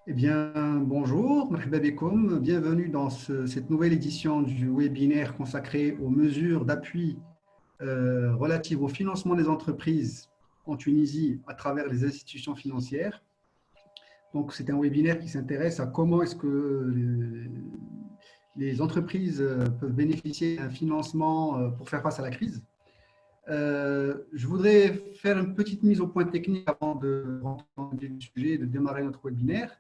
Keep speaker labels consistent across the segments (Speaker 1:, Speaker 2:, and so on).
Speaker 1: Eh bien, bonjour, marhaba bikoum. Bienvenue dans cette nouvelle édition du webinaire consacré aux mesures d'appui relatives au financement des entreprises en Tunisie à travers les institutions financières. Donc, c'est un webinaire qui s'intéresse à comment est-ce que les entreprises peuvent bénéficier d'un financement pour faire face à la crise. Je voudrais faire une petite mise au point technique avant de rentrer dans le vif du sujet et de démarrer notre webinaire.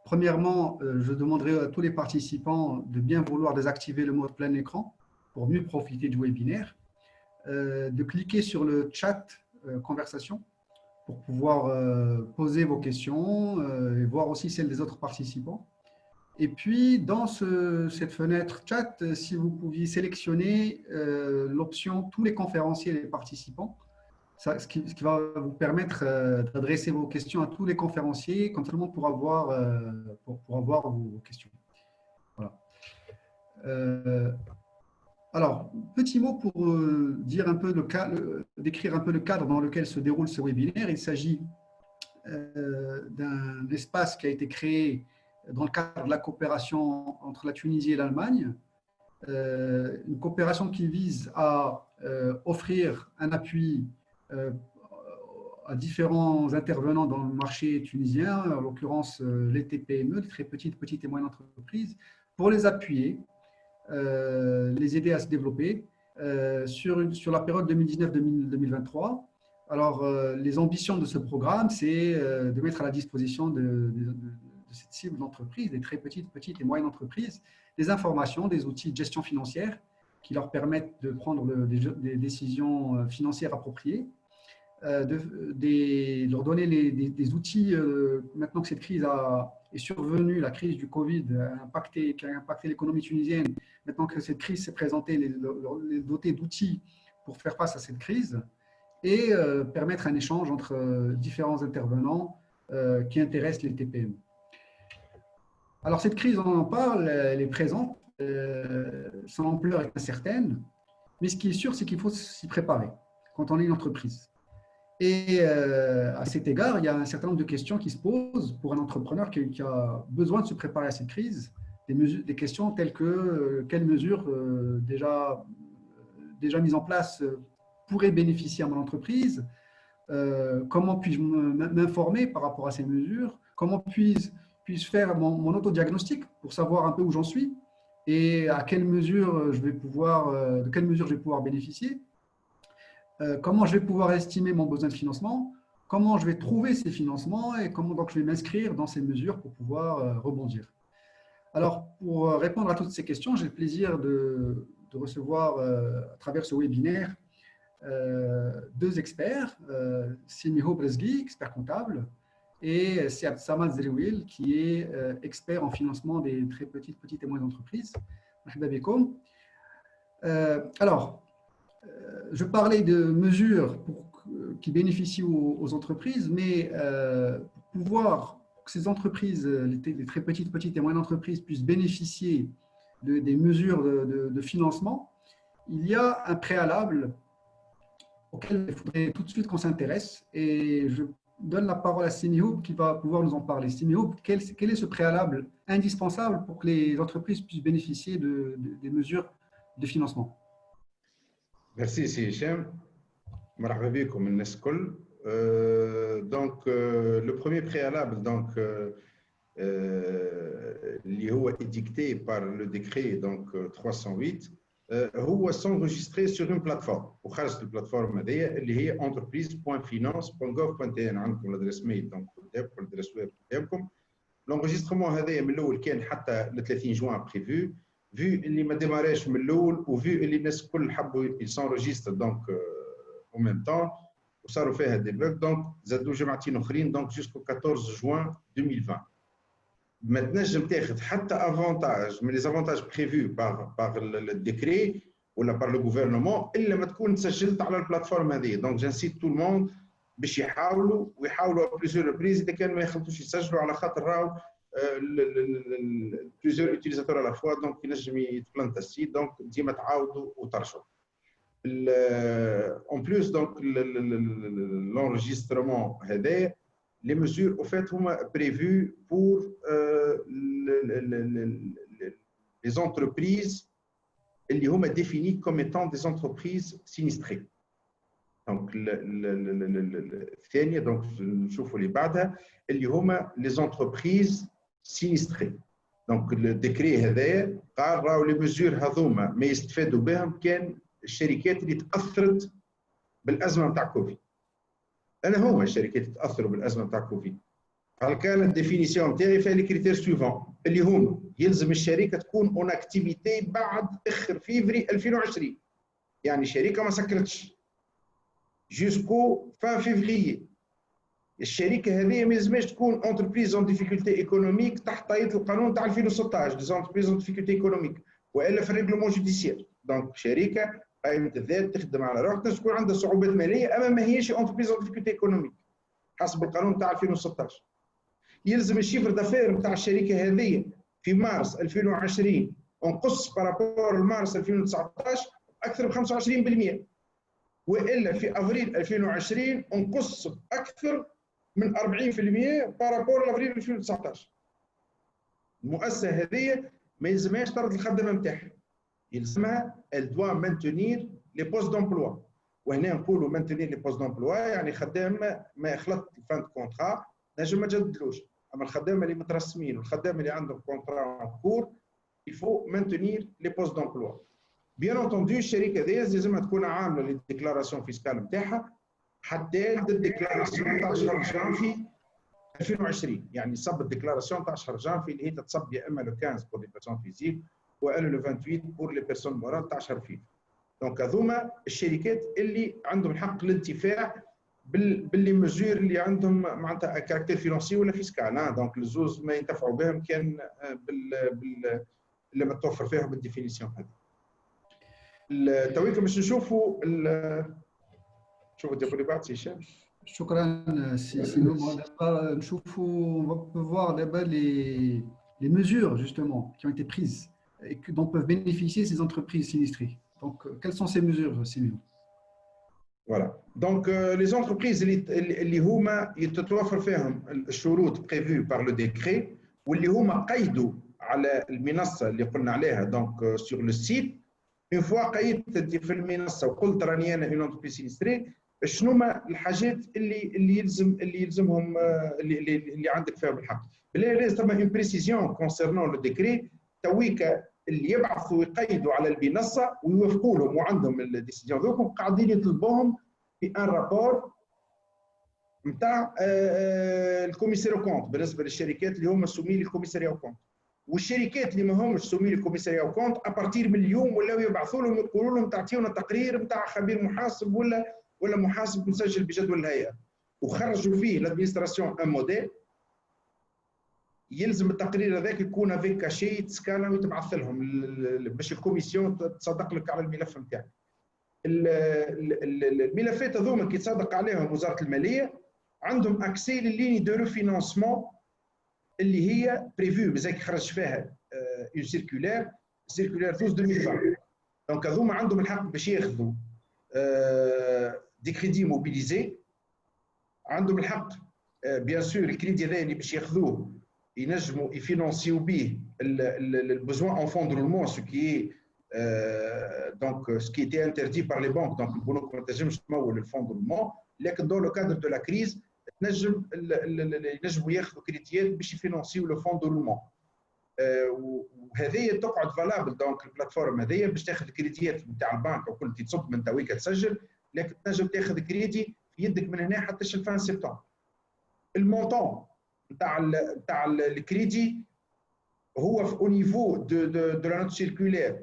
Speaker 1: Premièrement, je demanderai à tous les participants de bien vouloir désactiver le mode plein écran pour mieux profiter du webinaire, de cliquer sur le chat conversation pour pouvoir poser vos questions et voir aussi celles des autres participants. Et puis, dans cette fenêtre chat, si vous pouviez sélectionner l'option « Tous les conférenciers et les participants », ce qui va vous permettre d'adresser vos questions à tous les conférenciers, comme tout le monde pourra voir vos questions. Voilà. Alors, petit mot pour dire un peu décrire un peu le cadre dans lequel se déroule ce webinaire. Il s'agit d'un espace qui a été créé dans le cadre de la coopération entre la Tunisie et l'Allemagne, une coopération qui vise à offrir un appui à différents intervenants dans le marché tunisien, en l'occurrence les TPME, les très petites et moyennes entreprises, pour les appuyer, les aider à se développer sur la période 2019-2023. Alors, les ambitions de ce programme, c'est de mettre à la disposition de cette cible d'entreprise, des très petites et moyennes entreprises, des informations, des outils de gestion financière qui leur permettent de prendre des décisions financières appropriées, leur donner des outils, maintenant que cette crise est survenue, la crise du Covid qui a impacté l'économie tunisienne, maintenant que cette crise s'est présentée, les doter d'outils pour faire face à cette crise et permettre un échange entre différents intervenants qui intéressent les TPM. Alors cette crise, on en parle, elle est présente, son ampleur est incertaine, mais ce qui est sûr, c'est qu'il faut s'y préparer quand on est une entreprise. Et à cet égard, il y a un certain nombre de questions qui se posent pour un entrepreneur qui a besoin de se préparer à cette crise. Des questions telles que quelles mesures déjà mises en place pourraient bénéficier à mon entreprise, comment puis-je m'informer par rapport à ces mesures, comment puis-je faire mon autodiagnostic pour savoir un peu où j'en suis et à quelles mesures de quelles mesures je vais pouvoir bénéficier. Comment je vais pouvoir estimer mon besoin de financement, comment je vais trouver ces financements et comment donc je vais m'inscrire dans ces mesures pour pouvoir rebondir. Alors, pour répondre à toutes ces questions, j'ai le plaisir de recevoir à travers ce webinaire deux experts, Simiho Brezgui, expert comptable, et Siad Samad Zerouil, qui est expert en financement des très petites et moyennes entreprises. Alors, je parlais de mesures qui bénéficient aux entreprises, mais pour pouvoir que ces entreprises, les très petites et moyennes entreprises, puissent bénéficier des mesures de financement, il y a un préalable auquel il faudrait tout de suite qu'on s'intéresse. Et je donne la parole à Simihoub qui va pouvoir nous en parler. Simihoub, quel est ce préalable indispensable pour que les entreprises puissent bénéficier des mesures de financement?
Speaker 2: Merci, c'est Hichem. مرحبا بكم الناس الكل. Donc le premier préalable اللي هو édicté par le décret donc 308 هو s'enregistrer sur une plateforme وخرجت البلاتفورم هذيا اللي هي entreprise.finance.gov.tn. عندكم الادريس ميل دونك قدامكم الادريس ويب قدامكم. l'enregistrement هذايا من الاول كان حتى ل 30 جوان بريفو vu اللي ما ديماراش من الاول وفي اللي الناس الكل حبوا يسونجستر دونك en même temps وصاروا فيها دي بوك دونك زادوا جمعتين اخرين دونك jusqu'au 14 juin 2020. ما تنجم تاخذ حتى افونتاج من لي زافونتاج بريفو باغ الديكري ولا باغ لو غوفرنمون الا ما تكون تسجلت على البلاتفورم هذه. دونك جانسيت تو الموند باش يحاولوا بليزيور ريبريز اذا كانوا ما يخلطوش يسجلوا على خاطر راهو بليزيور يوتيليزاتور على فوا دونك ينجم يتبلانت السيت دونك ديما تعاودوا وترشوا. En plus donc l'enregistrement هذا les mesures au fait sont prévues pour les entreprises اللي هما définies comme étant des entreprises sinistrées. Donc الثانية donc نشوفوا اللي بعدها اللي هما les entreprises sinistrées. دونك الديكري هذايا قال راهو لي ميزور هذوما ما يستفادوا بهم كان الشركات اللي تاثرت بالازمه نتاع كوفيد. انا هما الشركات اللي تاثروا بالازمه نتاع كوفيد. قال كان الديفينيسيون نتاعي فيها لي كريتير سويفون اللي هما يلزم الشركه تكون اون اكتيفيتي بعد اخر فيفري 2020. يعني الشركه ما سكرتش جوسكو فان فيفري. الشركه هذه ما لازمش تكون انتربريز اون ديفيكولتي ايكونوميك تحت طايه القانون تاع 2016 دي انتربريز اون ديفيكولتي ايكونوميك والا في الريغلومون جوديسيير. دونك شركه قائمه الذات تخدم على روحها تكون عندها صعوبات ماليه اما ما هيش انتربريز اون ديفيكولتي ايكونوميك حسب القانون تاع 2016. يلزم الشيفر دافير نتاع الشركه هذه في مارس 2020 ونقص بارابور لمارس 2019 اكثر ب 25%، والا في افريل 2020 نقص اكثر من 40% بارابور لافريل 2019. المؤسسه هذه ما يلزمهاش ترد الخدمه نتاعها، يلزمها الدوا مانتونير لي بوست دومبلوا. وهنا نقولوا مانتونير لي بوست دومبلوا يعني خدام ما يخلط الفان كونترا نجم ما تجددلوش، اما الخدامه اللي مترسمين والخدامه اللي عندهم كونترا كور يفو مانتونير لي بوست دومبلوا. بيان انتوندو الشركه هذه لازمها تكون عامله للديكلاراسيون فيسكال نتاعها حتى الديكلاراسيون تاع شهر جانفي 2020. يعني صب الديكلاراسيون تاع شهر جانفي اللي هي تتصب يا اما لو 15 بور لي بيرسون فيزيك والا لو 28 بور لي بيرسون مورال تاع شهر فيفري. دونك هذوما الشركات اللي عندهم حق الانتفاع باللي مزور اللي عندهم معناتها كاركتير فينانسي ولا فيسكال. دونك الزوز ما ينتفعوا بهم كان اللي متوفر فيهم بالديفينيسيون هذه. تويكم باش نشوفوا الديبولي بعد سي هشام.
Speaker 1: شكرا سي نوب. نشوفوا on peut voir là-bas les mesures justement qui ont été prises et dont peuvent bénéficier ces entreprises sinistrées. Donc quelles sont ces mesures, Simon?
Speaker 2: Voilà. Donc les entreprises اللي هما يتوفر فيهم الشروط prévues par le décret واللي هما قيدوا على المنصه اللي قلنا عليها دونك sur le site. une fois قيدت انت في المنصه وقلت راني انا اون انتربريز سينستري، شنو هما الحاجات اللي يلزمهم اللي عندك فيها بالحق. بالله لازم ثم اون بريسيزيون كونسيرنون لو ديكري تويكا اللي يبعثوا ويقيدوا على المنصه ويوافقوا لهم وعندهم الديسيزيون ذوكم قاعدين يطلبوهم في ان رابور نتاع الكوميساريو كونت بالنسبه للشركات اللي هم سومي للكوميساريو كونت. والشركات اللي ما همش سومي للكوميساريو كونت ابارتير من اليوم ولاو يبعثوا لهم يقولوا لهم تعطيونا تقرير نتاع خبير محاسب ولا محاسب مسجل بجدول الهيئه وخرجوا فيه لادمينستراسيون ان موديل. يلزم التقرير هذاك يكون افيك كاشي تسكانا وتبعث لهم باش الكوميسيون تصدق لك على الملف نتاعك. الملفات هذوما كي تصدق عليهم وزاره الماليه عندهم اكسي لليني دو ريفينانسمون اللي هي بريفيو مازال خرج فيها اون سيركولير 12/2020. دونك هذوما عندهم الحق باش ياخذوا دي كريدي موبيليزي. عندهم الحق بيان سور الكريدي هذا اللي باش ياخذوه ينجموا يفينانسيو به البوزوان اون فون دو رولمون سو كي دونك سو كي تي انتردي بار لي بانك. دونك البنوك ما تنجمش تمول الفون دو رولمون، لكن دون لو كادر دو لا كريز ينجموا ياخذوا كريديات باش يفينانسيو لو فون دو رولمون. وهذه تقعد فالابل. دونك البلاتفورم هذه باش تاخذ الكريديات نتاع البنك وكل تصب من تويك تسجل، لكن تنجم تاخذ كريدي في يدك من هنا حتى الفان سبتمبر. المونطون نتاع الكريدي هو au niveau de la note circulaire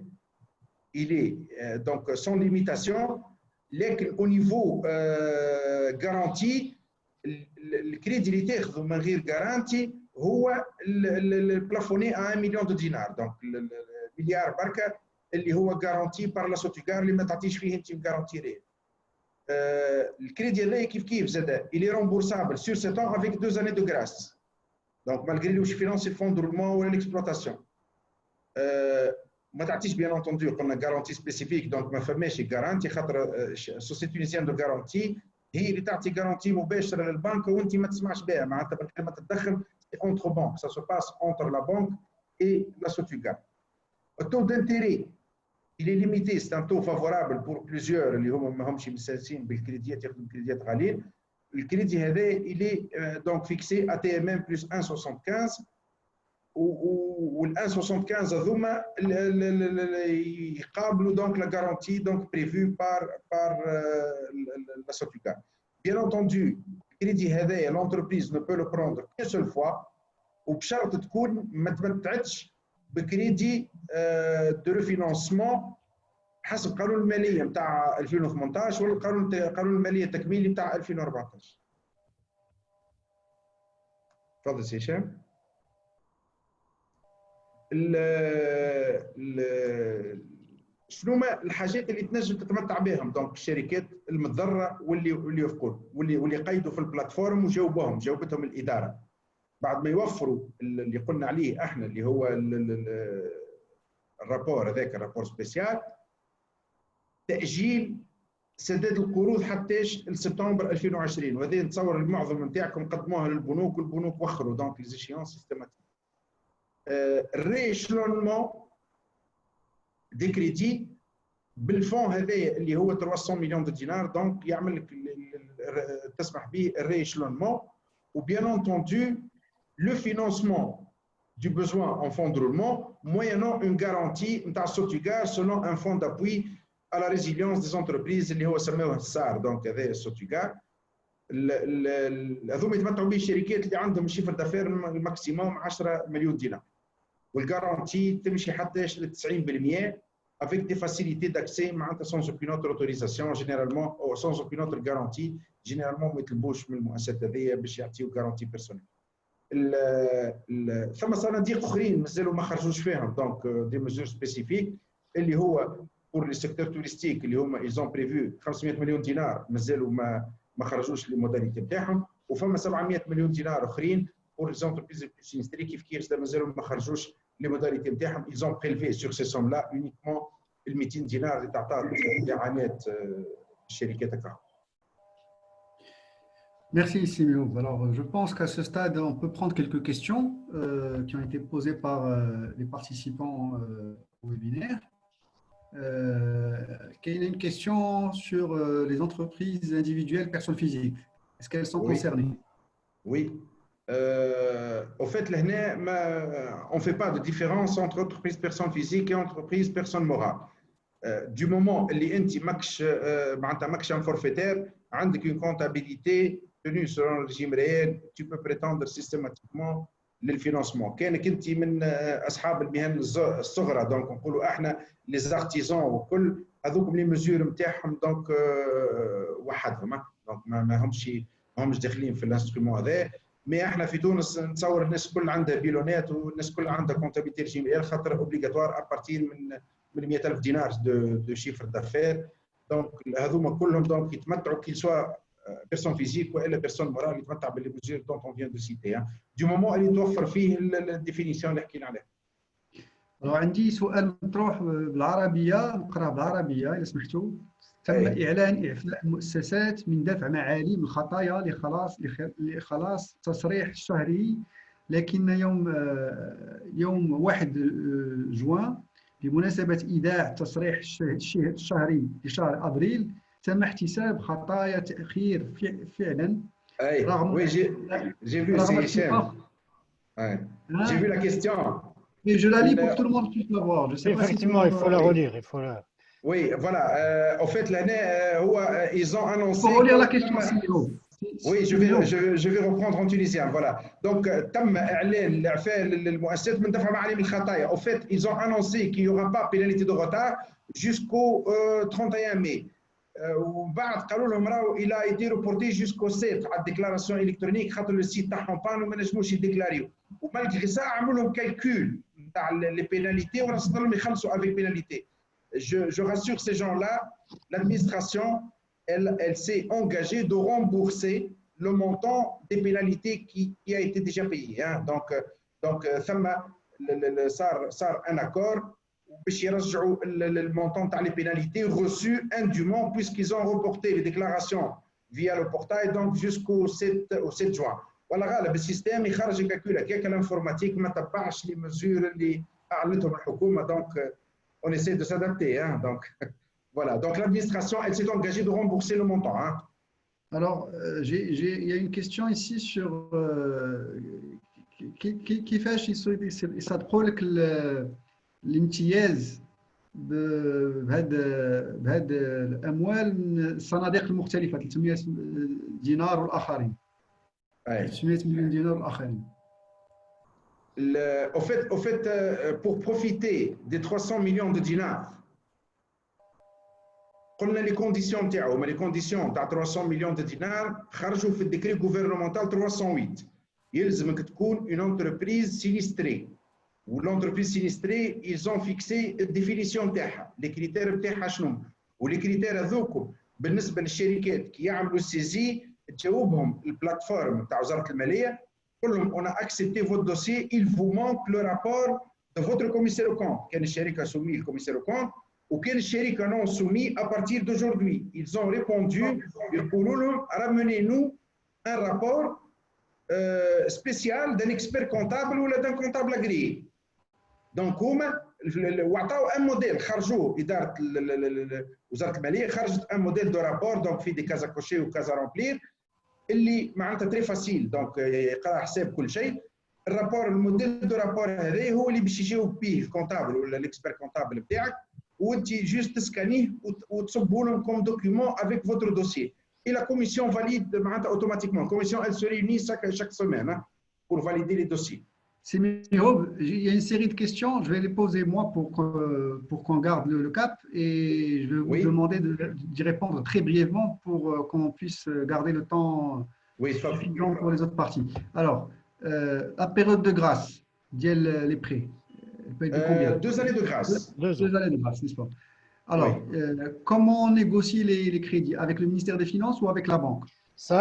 Speaker 2: il est donc sans limitation، لكن au niveau garantie الكريدي اللي تاخذه من غير جارانتي هو البلافوني 1 مليون دينار. دونك المليار بركه اللي هو جارانتي بار لا سوتيغار اللي ما تعطيش فيه انت جارانتي ريال. الكريدي هذا كيف زاد il est remboursable sur 7 ans avec 2 années de grâce. دونك مالغري لو فينانسي الفون دو رولمون ولا ليكسبلوطاسيون ما تعطيش بيان انتوندو قلنا جارانتي سبيسيفيك. دونك ما فماش جارانتي خاطر سوسيتي تونيزيان دو جارانتي هي اللي تعطي جارانتي مباشره للبنك وانت ما تسمعش بها، معناتها لما تتدخل اونتر بانك، سا سو باس اونتر لا بانك اي لا سوتيغار. التو دانتيري il est limité, c'est un taux favorable pour plusieurs اللي هما ما همش مساسين بالكريديات، ياخذوا كريديات غاليين. الكريدي هذا il est donc fixé à TMM plus 1,75 وال 1,75 هذوما يقابلوا donc la garantie donc prévue par la Sotugar. Bien entendu, le crédit هذايا l'entreprise ne peut le prendre qu'une seule fois وبشرط تكون ما تمتعتش بكريدي دو ريفينانسمون حسب قانون الماليه نتاع 2018 ولا قانون الماليه التكميلي نتاع 2014. تفضل سي هشام. شنو ما الحاجات اللي تنجم تتمتع بهم دونك الشركات المتضرره واللي يوافقون واللي قيدوا في البلاتفورم جاوبتهم الاداره بعد ما يوفروا اللي قلنا عليه احنا اللي هو الرابور هذاك الرابور سبيسيال، تاجيل سداد القروض حتى لسبتمبر 2020، وهذا نتصور المعظم نتاعكم قدموها للبنوك والبنوك وخروا دونك لي زيشيونس سيستماتيك. الريشلونمون دي كريدي بالفون هذايا اللي هو 300 مليون دينار دونك يعمل لك تسمح به الريشلونمون وبيان انتوندو le financement du besoin en fonds de roulement moyennant une garantie نتاع Sotugar selon un fonds d'appui à la résilience des entreprises اللي هو سموه السار. دونك هذا Sotugar هذوما يتمتعوا به الشركات اللي عندهم شيفر دافير الماكسيموم 10 مليون دينار والجارانتي تمشي حتى ل 90% avec des facilités d'accès معناتها sans aucune autre autorisation généralement ou sans aucune autre garantie généralement ما يطلبوش من المؤسسات هذيا باش يعطيو جارانتي بيرسونيل. ثم صناديق اخرين مازالوا ما خرجوش فيهم دونك دي ميزور سبيسيفيك اللي هو بور لي سيكتور توريستيك اللي هما ايزون بريفو 500 مليون دينار مازالوا ما خرجوش لي موداليتي نتاعهم، وفما 700 مليون دينار اخرين بور لي زونتربريز سينستري كيف مازالوا ما خرجوش لي موداليتي نتاعهم. ايزون بريلفي سور سي سوم لا اونيكمون ال 200 دينار اللي تعطات اعانات الشركات هكا.
Speaker 1: Merci Simio. Alors, je pense qu'à ce stade, on peut prendre quelques questions qui ont été posées par les participants au webinaire. Il y a une question sur les entreprises individuelles, personnes physiques. Est-ce qu'elles sont concernées?
Speaker 2: Oui. Au fait, on ne fait pas de différence entre entreprises personnes physiques et entreprises personnes morales. Du moment où tu ماكش un forfaitaire, عندك une comptabilité tenue selon le régime réel, tu peux prétendre systématiquement للفينانسمون. كانك انت من اصحاب المهن الصغرى دونك نقولوا احنا لي زارتيزون وكل هذوكم لي ميزور نتاعهم دونك وحدهم دونك ما همش داخلين في الانسترومون هذا. مي احنا في تونس نتصور الناس كل عندها بيلونات والناس كل عندها كونتابيلتي ريجيم ريال خاطر اوبليغاتوار ابارتير من 100,000 دينار دو شيفر دافير. دونك هذوما كلهم دونك يتمتعوا كي سوا بيرسون فيزيك والا بيرسون مورال يتمتع باللي ميزور دونت اون فيان دو سيتي دو مومون اللي توفر فيه الديفينيسيون اللي حكينا عليها.
Speaker 1: عندي سؤال مطروح بالعربيه نقراه بالعربيه اذا سمحتوا. تم اعلان اعفاء المؤسسات من دفع معاليم الخطايا لخلاص التصريح الشهري، لكن يوم 1 جوان بمناسبه ايداع التصريح الشهري لشهر ابريل تم احتساب خطايا تأخير فعلا رغم
Speaker 2: j'ai vu la question.
Speaker 1: Mais je la lis pour que tout le monde puisse la voir. Je sais
Speaker 3: effectivement,
Speaker 1: pas si
Speaker 3: il faut la relire, il faut la...
Speaker 2: Oui, voilà. En fait, l'année, ils ont annoncé...
Speaker 1: Il faut relire la question, Simio.
Speaker 2: Oui, je vais reprendre en tunisien, voilà. Donc, تم إعلان الإعفاء للمؤسسات من دفع معاليم الخطايا. En fait, ils ont annoncé qu'il n'y aura pas pénalité de retard jusqu'au 31 mai. وبعد قالوا لهم راهو الى ايتي روبورتي جوسكو 7 على الديكلاراسيون الكترونيك خاطر السيت تاعهم بان وما نجموش يديكلاريو. ومالغري سا عملوا لهم كالكول نتاع لي بيناليتي ورصد لهم يخلصوا افيك بيناليتي. Je rassure ces gens-là, l'administration, elle s'est engagée de rembourser le montant des pénalités qui a été déjà payé. Donc, صار un accord باش يرجعوا المونطون تاع لي بيناليتي reçues indûment puisqu'ils ont reporté les déclarations via le portail donc jusqu'au 7 juin. ولا غالب السيستم يخرج يكالكولا كيك الانفورماتيك ما تبعش لي مزور اللي اعلنتهم الحكومه دونك on essaie de s'adapter hein, donc voilà donc l'administration elle s'est engagée de rembourser le montant hein.
Speaker 1: Alors, il y a une question ici sur كيفاش يصدقوا لك الامتياز بهذه الاموال من الصناديق المختلفه 300 دينار والاخرين 300 مليون دينار والاخرين.
Speaker 2: Au fait, pour profiter des 300 millions de dinars, قلنا les conditions نتاعو هما les conditions تاع 300 millions de dinars خرجوا في الديكري gouvernemental 308 يلزمك تكون une entreprise sinistrée و l'entreprise sinistrée ils ont fixé الديفينيسيون نتاعها les critères نتاعها شنو ولي كريتير هذوكم بالنسبه للشركات كي يعملوا السيزي تجاوبهم البلاتفورم تاع وزاره الماليه كلهم on a accepté votre dossier il vous manque le rapport de votre commissaire au compte كان الشركه soumis le commissaire au compte وكان الشركه non soumis à partir d'aujourd'hui ils ont répondu يقولوا لهم ramenez-nous un rapport spécial d'un expert comptable ou d'un comptable agréé donc هما وعطاو ان موديل خرجوه اداره وزاره الماليه خرجت ان موديل دو رابور دونك في دي كازا كوشي وكازا رومبلير اللي معناتها تري فاسيل دونك يقرا حساب كل شيء الرابور الموديل دو رابور هذا هو اللي باش يجاوب به الكونتابل ولا الاكسبير كونتابل بتاعك وانت جوست تسكانيه وتصبوا لهم كوم دوكيومون افيك فوتر دوسيي et la commission valide automatiquement. La commission, elle se réunit chaque semaine hein, pour valider les dossiers.
Speaker 1: Semirob, il y a une série de questions. Je vais les poser moi pour qu'on garde le cap et je vais vous demander d'y répondre très brièvement pour qu'on puisse garder le temps suffisant pour les autres parties. Alors, la période de grâce, les prêts, elle peut être de combien?
Speaker 2: 2 années de grâce.
Speaker 1: 2 années de grâce, n'est-ce pas? Alors, comment on négocie les crédits? Avec le ministère des Finances ou avec la banque?
Speaker 3: Ça,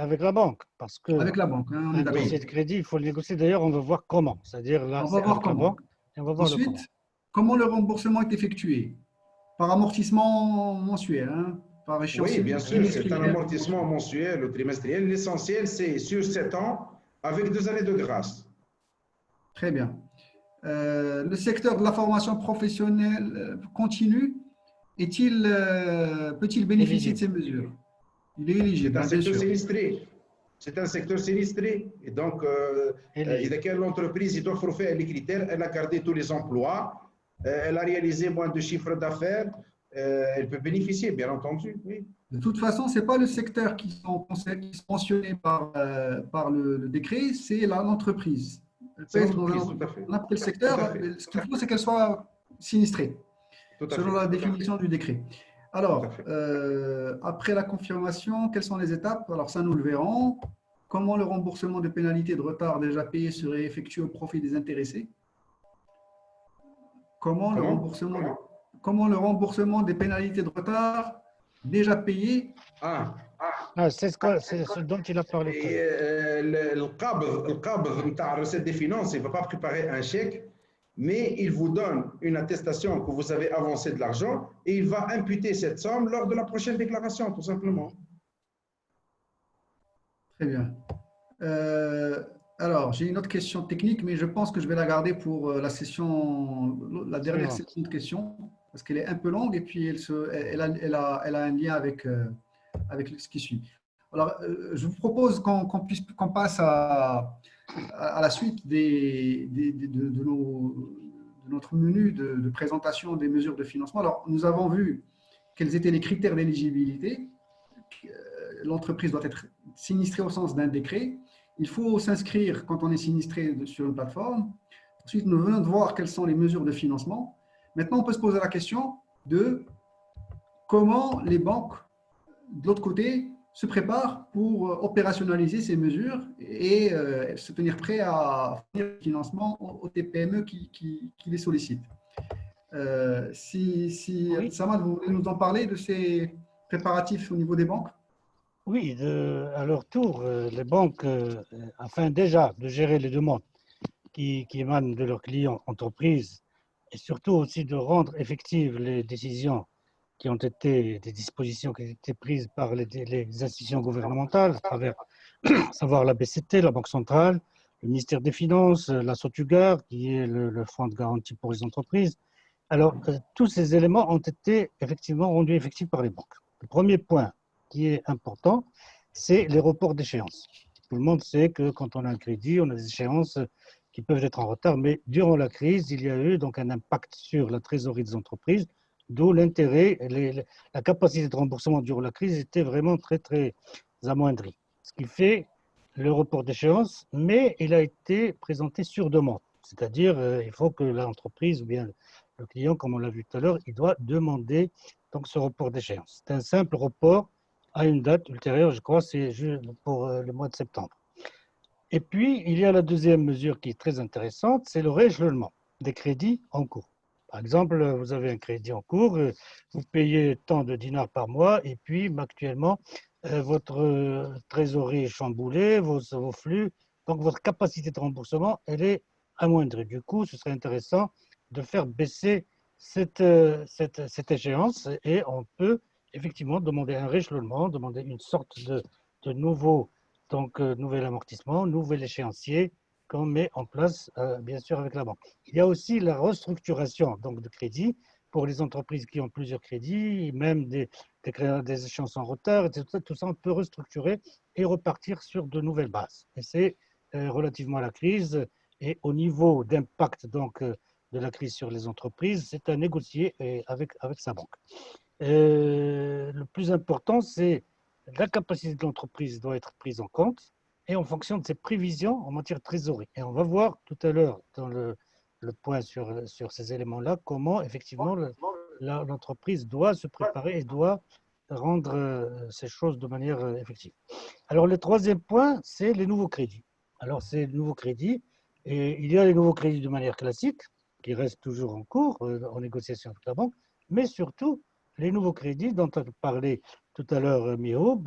Speaker 3: avec la banque. Parce que
Speaker 1: avec la banque, hein, on est d'accord.
Speaker 3: Un dossier de crédit, il faut le négocier. D'ailleurs, on va voir comment. C'est-à-dire là,
Speaker 1: on va voir comment.
Speaker 3: Banque, et on va voir
Speaker 1: ensuite, comment le remboursement est effectué? Par amortissement mensuel, hein, par échéance.
Speaker 2: Oui, bien sûr, c'est un amortissement mensuel ou trimestriel. L'essentiel, c'est sur 7 ans avec 2 années de grâce.
Speaker 1: Très bien. Le secteur de la formation professionnelle continue peut-il bénéficier de ces mesures? Il est éligible.
Speaker 2: C'est un secteur sinistré. C'est un secteur sinistré. Et donc, إذا كان l'entreprise il doit faire les critères, elle a gardé tous les emplois, elle a réalisé moins de chiffre d'affaires, elle peut bénéficier, bien entendu. Oui.
Speaker 1: De toute façon, ce n'est pas le secteur qui sont mentionnés par le décret, c'est l'entreprise. N'importe quel secteur, ce qu'il faut, c'est qu'elle soit sinistrée, selon la définition du décret. Alors, après la confirmation, quelles sont les étapes? Alors, ça, nous le verrons. Comment le remboursement des pénalités de retard déjà payées serait effectué au profit des intéressés? Comment le remboursement des pénalités de retard déjà payées?
Speaker 3: C'est ce dont il a parlé.
Speaker 2: Le CAB de recette des finances, il ne va pas préparer un chèque, mais il vous donne une attestation que vous avez avancé de l'argent et il va imputer cette somme lors de la prochaine déclaration, tout simplement.
Speaker 1: Très bien. Alors, j'ai une autre question technique, mais je pense que je vais la garder pour la dernière session de questions, parce qu'elle est un peu longue et puis elle a un lien avec ce qui suit. Alors, je vous propose qu'on passe à la suite de notre menu de présentation des mesures de financement. Alors, nous avons vu quels étaient les critères d'éligibilité. L'entreprise doit être sinistrée au sens d'un décret. Il faut s'inscrire quand on est sinistré sur une plateforme. Ensuite, nous venons de voir quelles sont les mesures de financement. Maintenant, on peut se poser la question de comment les banques, de l'autre côté, se préparent pour opérationnaliser ces mesures et se tenir prêt à fournir le financement aux TPME qui les sollicitent. Samad, vous voulez nous en parler de ces préparatifs au niveau des banques?
Speaker 3: Oui, à leur tour, les banques, afin déjà de gérer les demandes qui émanent de leurs clients entreprises et surtout aussi de rendre effectives les décisions qui ont été des dispositions qui ont été prises par les institutions gouvernementales, à savoir la BCT, la Banque centrale, le ministère des Finances, la SOTUGAR, qui est le fonds de garantie pour les entreprises. Alors, tous ces éléments ont été effectivement rendus effectifs par les banques. Le premier point qui est important, c'est les reports d'échéance. Tout le monde sait que quand on a un crédit, on a des échéances qui peuvent être en retard, mais durant la crise, il y a eu donc un impact sur la trésorerie des entreprises, d'où l'intérêt, la capacité de remboursement durant la crise était vraiment très, très amoindrie. Ce qui fait le report d'échéance, mais il a été présenté sur demande. C'est-à-dire, il faut que l'entreprise ou bien le client, comme on l'a vu tout à l'heure, il doit demander donc ce report d'échéance. C'est un simple report à une date ultérieure, je crois, c'est pour le mois de septembre. Et puis, il y a la deuxième mesure qui est très intéressante, c'est le rééchelonnement des crédits en cours. Par exemple, vous avez un crédit en cours, vous payez tant de dinars par mois, et puis actuellement, votre trésorerie est chamboulée, vos flux, donc votre capacité de remboursement, elle est amoindrie. Du coup, ce serait intéressant de faire baisser cette échéance et on peut effectivement demander un rééchelonnement, demander une sorte de nouvel amortissement, nouvel échéancier qu'on met en place, bien sûr, avec la banque. Il y a aussi la restructuration donc, de crédit pour les entreprises qui ont plusieurs crédits, même des échéances en retard, etc. Tout ça, on peut restructurer et repartir sur de nouvelles bases. Et c'est relativement à la crise et au niveau d'impact donc, de la crise sur les entreprises, c'est à négocier avec sa banque. Le plus important, c'est la capacité de l'entreprise doit être prise en compte et en fonction de ses prévisions en matière de trésorerie. Et on va voir tout à l'heure dans le point sur ces éléments-là, comment effectivement l'entreprise doit se préparer et doit rendre ces choses de manière effective. Alors le troisième point, c'est les nouveaux crédits. Alors c'est les nouveaux crédits, et il y a les nouveaux crédits de manière classique, qui restent toujours en cours, en négociation avec la banque, mais surtout les nouveaux crédits dont a parlé tout à l'heure Mihoub,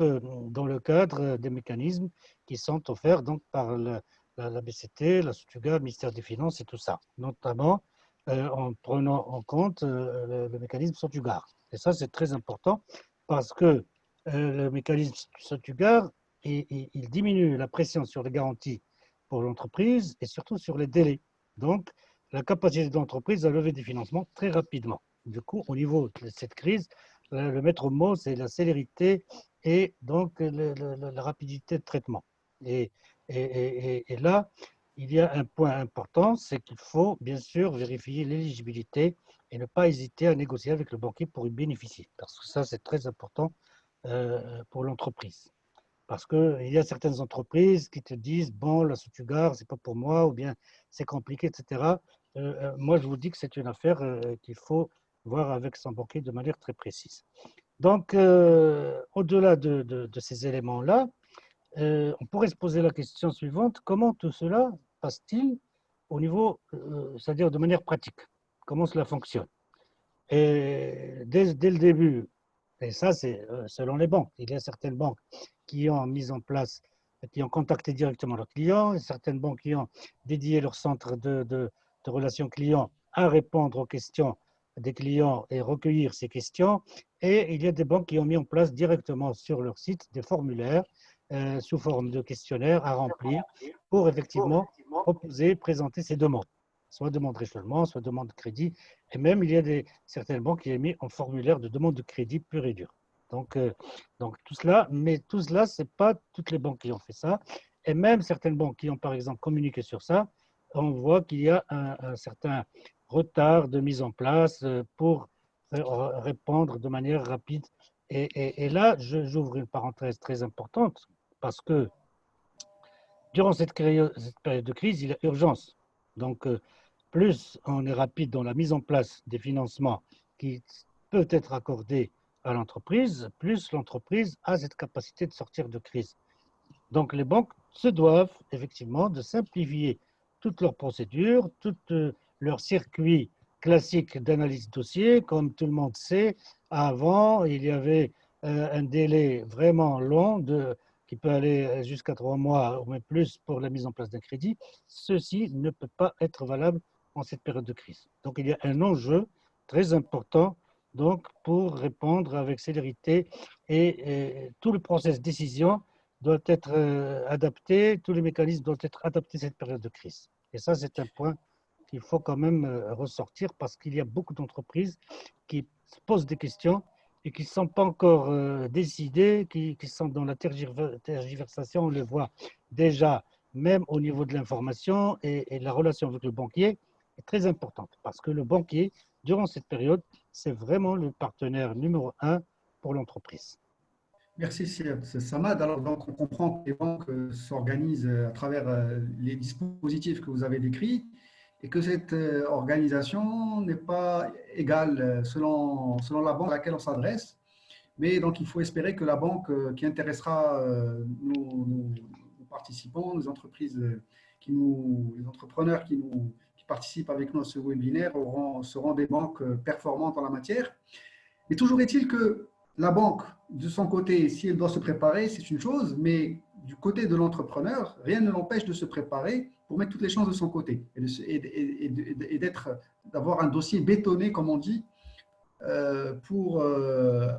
Speaker 3: dans le cadre des mécanismes qui sont offerts donc par la BCT, la SOTUGA, le ministère des Finances et tout ça, notamment en prenant en compte le mécanisme SOTUGAR. Et ça, c'est très important parce que le mécanisme SOTUGAR, il diminue la pression sur les garanties pour l'entreprise et surtout sur les délais. Donc, la capacité de l'entreprise à lever des financements très rapidement. Du coup, au niveau de cette crise, le maître mot, c'est la célérité et donc la rapidité de traitement. Et là, il y a un point important, c'est qu'il faut bien sûr vérifier l'éligibilité et ne pas hésiter à négocier avec le banquier pour y bénéficier, parce que ça, c'est très important pour l'entreprise. Parce qu'il y a certaines entreprises qui te disent, bon, la SOTUGAR, c'est pas pour moi, ou bien c'est compliqué, etc. Moi, je vous dis que c'est une affaire qu'il faut voir avec son banquier de manière très précise. Donc, au-delà de ces éléments-là, on pourrait se poser la question suivante, comment tout cela passe-t-il au niveau, c'est-à-dire de manière pratique? Comment cela fonctionne? Et dès le début, et ça c'est selon les banques, il y a certaines banques qui ont mis en place, qui ont contacté directement leurs clients, et certaines banques qui ont dédié leur centre de relations clients à répondre aux questions des clients et recueillir ces questions. Et il y a des banques qui ont mis en place directement sur leur site des formulaires sous forme de questionnaires à remplir pour effectivement proposer, présenter ces demandes, soit demande de réchelonnement, soit demande de crédit. Et même, il y a certaines banques qui ont mis en formulaire de demande de crédit pur et dur. Donc tout cela, mais tout cela, ce n'est pas toutes les banques qui ont fait ça. Et même certaines banques qui ont, par exemple, communiqué sur ça, on voit qu'il y a un certain retard de mise en place pour répondre de manière rapide. Et là, j'ouvre une parenthèse très importante parce que durant cette période de crise, il y a urgence. Donc, plus on est rapide dans la mise en place des financements qui peuvent être accordés à l'entreprise, plus l'entreprise a cette capacité de sortir de crise. Donc, les banques se doivent effectivement de simplifier toutes leurs procédures, tout leur circuit classique d'analyse dossier. Comme tout le monde sait, avant, il y avait un délai vraiment long qui peut aller jusqu'à 3 mois ou même plus pour la mise en place d'un crédit. Ceci ne peut pas être valable en cette période de crise. Donc, il y a un enjeu très important donc pour répondre avec célérité et tout le processus de décision doit être adapté, tous les mécanismes doivent être adaptés à cette période de crise. Et ça, c'est un point qu'il faut quand même ressortir parce qu'il y a beaucoup d'entreprises qui se posent des questions et qui ne sont pas encore décidées, qui sont dans la tergiversation, on le voit déjà même au niveau de l'information et la relation avec le banquier est très importante parce que le banquier, durant cette période, c'est vraiment le partenaire numéro 1 pour l'entreprise.
Speaker 1: Merci, Samad. Alors, donc, on comprend que les banques s'organisent à travers les dispositifs que vous avez décrits et que cette organisation n'est pas égale selon la banque à laquelle on s'adresse. Mais donc, il faut espérer que la banque qui intéressera nos participants, les entreprises, les entrepreneurs qui participent avec nous à ce webinaire seront des banques performantes en la matière. Mais toujours est-il que la banque, de son côté, si elle doit se préparer, c'est une chose, mais du côté de l'entrepreneur, rien ne l'empêche de se préparer pour mettre toutes les chances de son côté et d'avoir un dossier bétonné, comme on dit, pour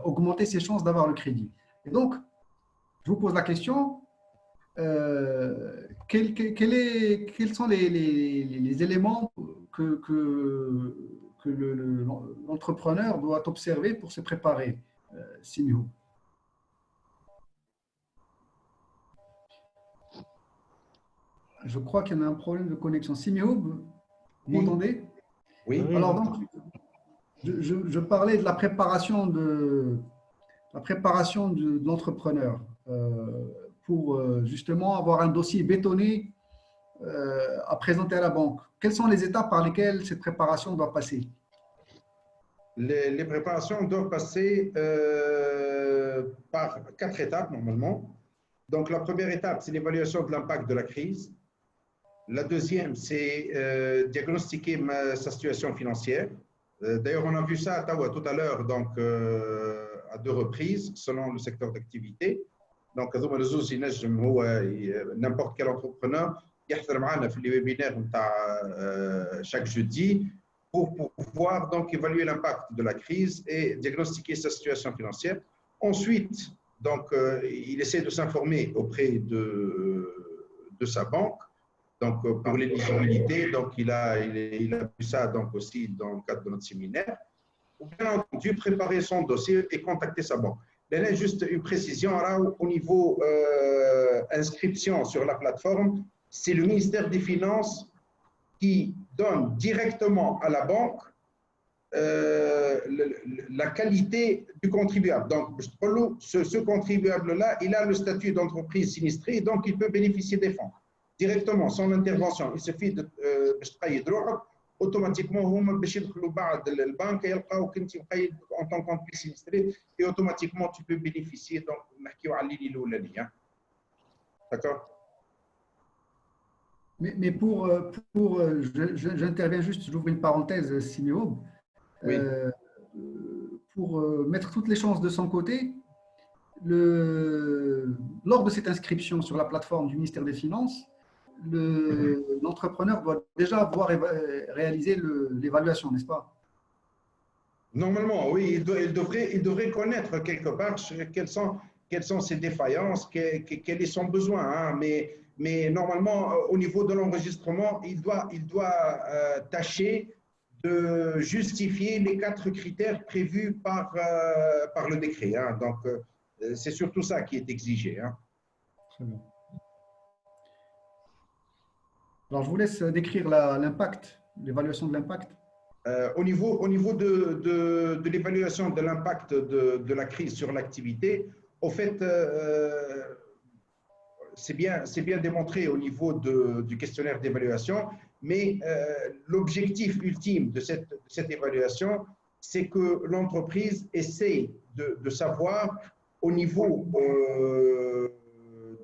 Speaker 1: augmenter ses chances d'avoir le crédit. Et donc, je vous pose la question, quels sont les éléments que l'entrepreneur doit observer pour se préparer, Simio? Je crois qu'il y en a un problème de connexion. Simio, vous m'entendez?
Speaker 2: Oui.
Speaker 1: Alors, donc, je parlais de la préparation de l'entrepreneur pour justement avoir un dossier bétonné à présenter à la banque. Quelles sont les étapes par lesquelles cette préparation doit passer?
Speaker 2: Les préparations doivent passer par 4 étapes normalement. Donc, la première étape, c'est l'évaluation de l'impact de la crise. La deuxième, c'est diagnostiquer sa situation financière. D'ailleurs, on a vu ça tout à l'heure, donc à 2 reprises, selon le secteur d'activité. Donc, n'importe quel entrepreneur يحضر معنا في les webinaires chaque jeudi pour pouvoir donc évaluer l'impact de la crise et diagnostiquer sa situation financière. Ensuite, donc, il essaie de s'informer auprès de sa banque. Donc, pour l'éligibilité, donc il a vu ça donc aussi dans le cadre de notre séminaire. Ou bien entendu, préparer son dossier et contacter sa banque. Là, juste une précision, au niveau inscription sur la plateforme, c'est le ministère des Finances qui donne directement à la banque la qualité du contribuable. Donc, ce contribuable-là, il a le statut d'entreprise sinistrée, donc il peut bénéficier des fonds directement, sans intervention. Il suffit de automatiquement le banque en tant qu'entreprise sinistrée et automatiquement tu peux bénéficier donc d'accord.
Speaker 1: Mais j'interviens juste, j'ouvre une parenthèse, Simio,
Speaker 2: oui.
Speaker 1: pour mettre toutes les chances de son côté. Lors de cette inscription sur la plateforme du ministère des Finances, l'entrepreneur doit déjà avoir réalisé l'évaluation, n'est-ce pas?
Speaker 2: Normalement, oui, il devrait connaître quelque part quelles sont ses défaillances, quel est son besoin. Hein, mais normalement, au niveau de l'enregistrement, il doit tâcher de justifier les 4 critères prévus par le décret. Hein, donc, c'est surtout ça qui est exigé. Hein.
Speaker 1: Très bien. Alors, je vous laisse décrire l'impact, l'évaluation de l'impact.
Speaker 2: Au niveau de l'évaluation de l'impact de la crise sur l'activité, au fait, c'est bien démontré au niveau du questionnaire d'évaluation, mais l'objectif ultime de cette évaluation, c'est que l'entreprise essaie de savoir au niveau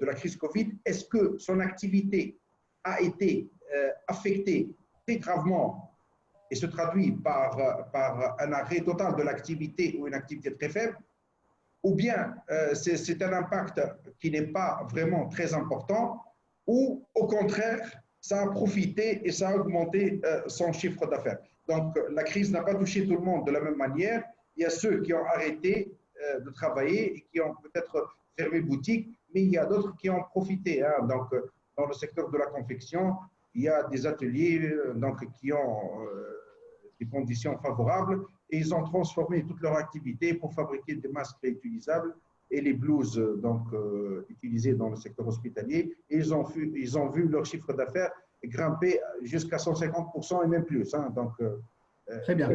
Speaker 2: de la crise Covid, est-ce que son activité a été affectée très gravement et se traduit par un arrêt total de l'activité ou une activité très faible, ou bien c'est un impact qui n'est pas vraiment très important, ou au contraire, ça a profité et ça a augmenté son chiffre d'affaires. Donc, la crise n'a pas touché tout le monde de la même manière, il y a ceux qui ont arrêté de travailler et qui ont peut-être fermé boutique, mais il y a d'autres qui ont profité. Hein. Donc, dans le secteur de la confection, il y a des ateliers donc, qui ont des conditions favorables et ils ont transformé toute leur activité pour fabriquer des masques réutilisables et les blouses donc, utilisées dans le secteur hospitalier. Et ils ont vu leur chiffre d'affaires grimper jusqu'à 150% et même plus. Hein. Donc,
Speaker 1: Très bien.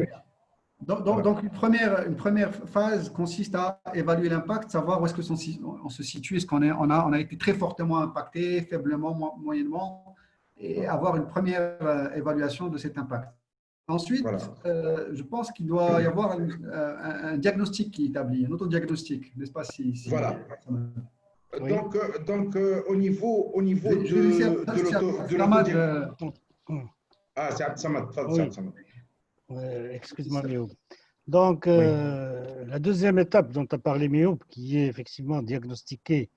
Speaker 1: Donc, une première phase consiste à évaluer l'impact, savoir où est-ce qu'on se situe, est-ce on a été très fortement impacté, faiblement, moyennement, et avoir une première évaluation de cet impact. Ensuite,
Speaker 2: voilà.
Speaker 1: Je pense qu'il doit y avoir un diagnostic qui est établi, un autodiagnostic, n'est-ce pas
Speaker 2: Voilà.
Speaker 3: Oui.
Speaker 2: Donc au niveau
Speaker 1: je vais laisser
Speaker 2: de
Speaker 1: l'auto.
Speaker 2: Ah, c'est Abdsamad.
Speaker 3: Oui. Excuse-moi, Mioub. Donc,
Speaker 2: Oui.
Speaker 3: la deuxième étape dont a parlé Mioub, qui est effectivement diagnostiquer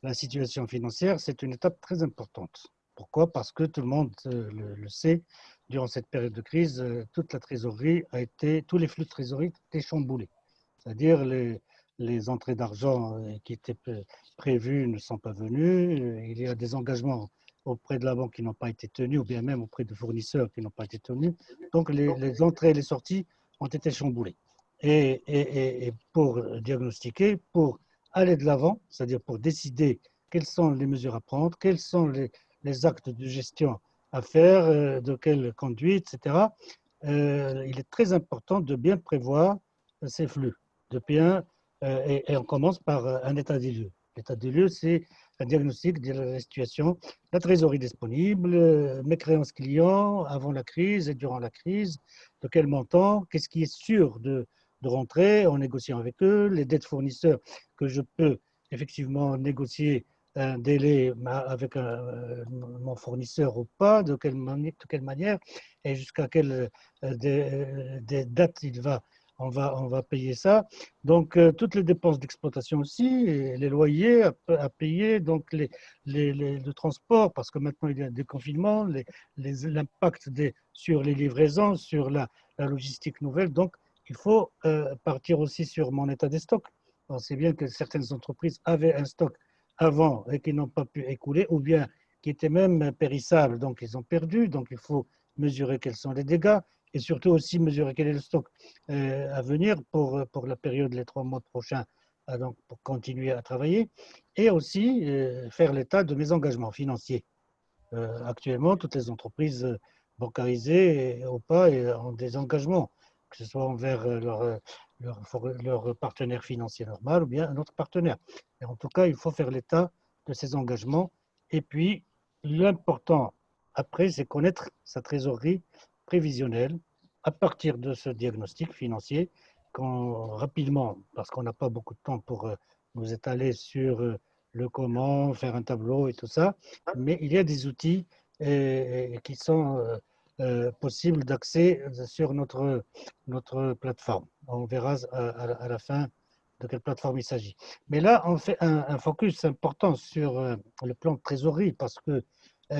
Speaker 3: la situation financière, c'est une étape très importante. Pourquoi? Parce que tout le monde le sait, durant cette période de crise, toute la trésorerie tous les flux de trésorerie étaient chamboulés. C'est-à-dire les entrées d'argent qui étaient prévues ne sont pas venues, il y a des engagements auprès de la banque qui n'ont pas été tenus, ou bien même auprès de fournisseurs qui n'ont pas été tenus. Donc les entrées et les sorties ont été chamboulées. Et pour diagnostiquer, pour aller de l'avant, c'est-à-dire pour décider quelles sont les mesures à prendre, quels sont les actes de gestion à faire, de quelle conduite, etc., il est très important de bien prévoir ces flux, de bien, et on commence par un état des lieux. L'état des lieux, c'est un diagnostic de la situation, la trésorerie disponible, mes créances clients avant la crise et durant la crise, de quel montant, qu'est-ce qui est sûr de rentrer en négociant avec eux, les dettes fournisseurs que je peux effectivement négocier un délai avec mon fournisseur ou pas, de quelle manière et jusqu'à quelle des dates on va payer ça. Donc, toutes les dépenses d'exploitation aussi, les loyers à payer, donc le transport, parce que maintenant il y a des confinements, l'impact sur les livraisons, sur la logistique nouvelle. Donc, il faut partir aussi sur mon état des stocks. On sait bien que certaines entreprises avaient un stock avant et qui n'ont pas pu écouler, ou bien qui étaient même périssables, donc ils ont perdu. Donc, il faut mesurer quels sont les dégâts et surtout aussi mesurer quel est le stock à venir pour la période, les 3 mois prochains, donc pour continuer à travailler, et aussi faire l'état de mes engagements financiers. Actuellement, toutes les entreprises bancarisées ou pas ont des engagements, que ce soit envers leur partenaire financier normal ou bien un autre partenaire. Et en tout cas, il faut faire l'état de ces engagements. Et puis, l'important après, c'est connaître sa trésorerie prévisionnelle à partir de ce diagnostic financier, rapidement, parce qu'on n'a pas beaucoup de temps pour nous étaler sur le comment, faire un tableau et tout ça, mais il y a des outils qui sont possibles d'accès sur notre plateforme. On verra à la fin de quelle plateforme il s'agit. Mais là, on fait un focus important sur le plan de trésorerie parce que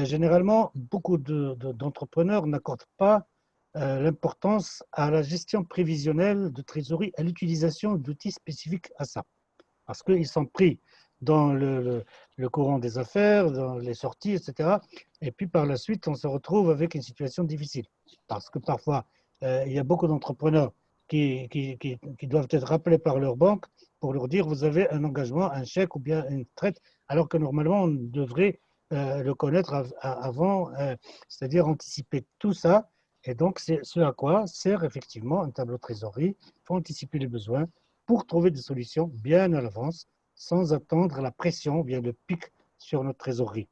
Speaker 3: généralement, beaucoup d'entrepreneurs n'accordent pas l'importance à la gestion prévisionnelle de trésorerie, à l'utilisation d'outils spécifiques à ça. Parce qu'ils sont pris dans le courant des affaires, dans les sorties, etc. Et puis par la suite, on se retrouve avec une situation difficile. Parce que parfois, il y a beaucoup d'entrepreneurs qui doivent être rappelés par leur banque pour leur dire vous avez un engagement, un chèque ou bien une traite, alors que normalement, on devrait le connaître avant, c'est-à-dire anticiper tout ça. Et donc, c'est ce à quoi sert effectivement un tableau de trésorerie. Il faut anticiper les besoins pour trouver des solutions bien à l'avance, sans attendre la pression ou bien le pic sur notre trésorerie.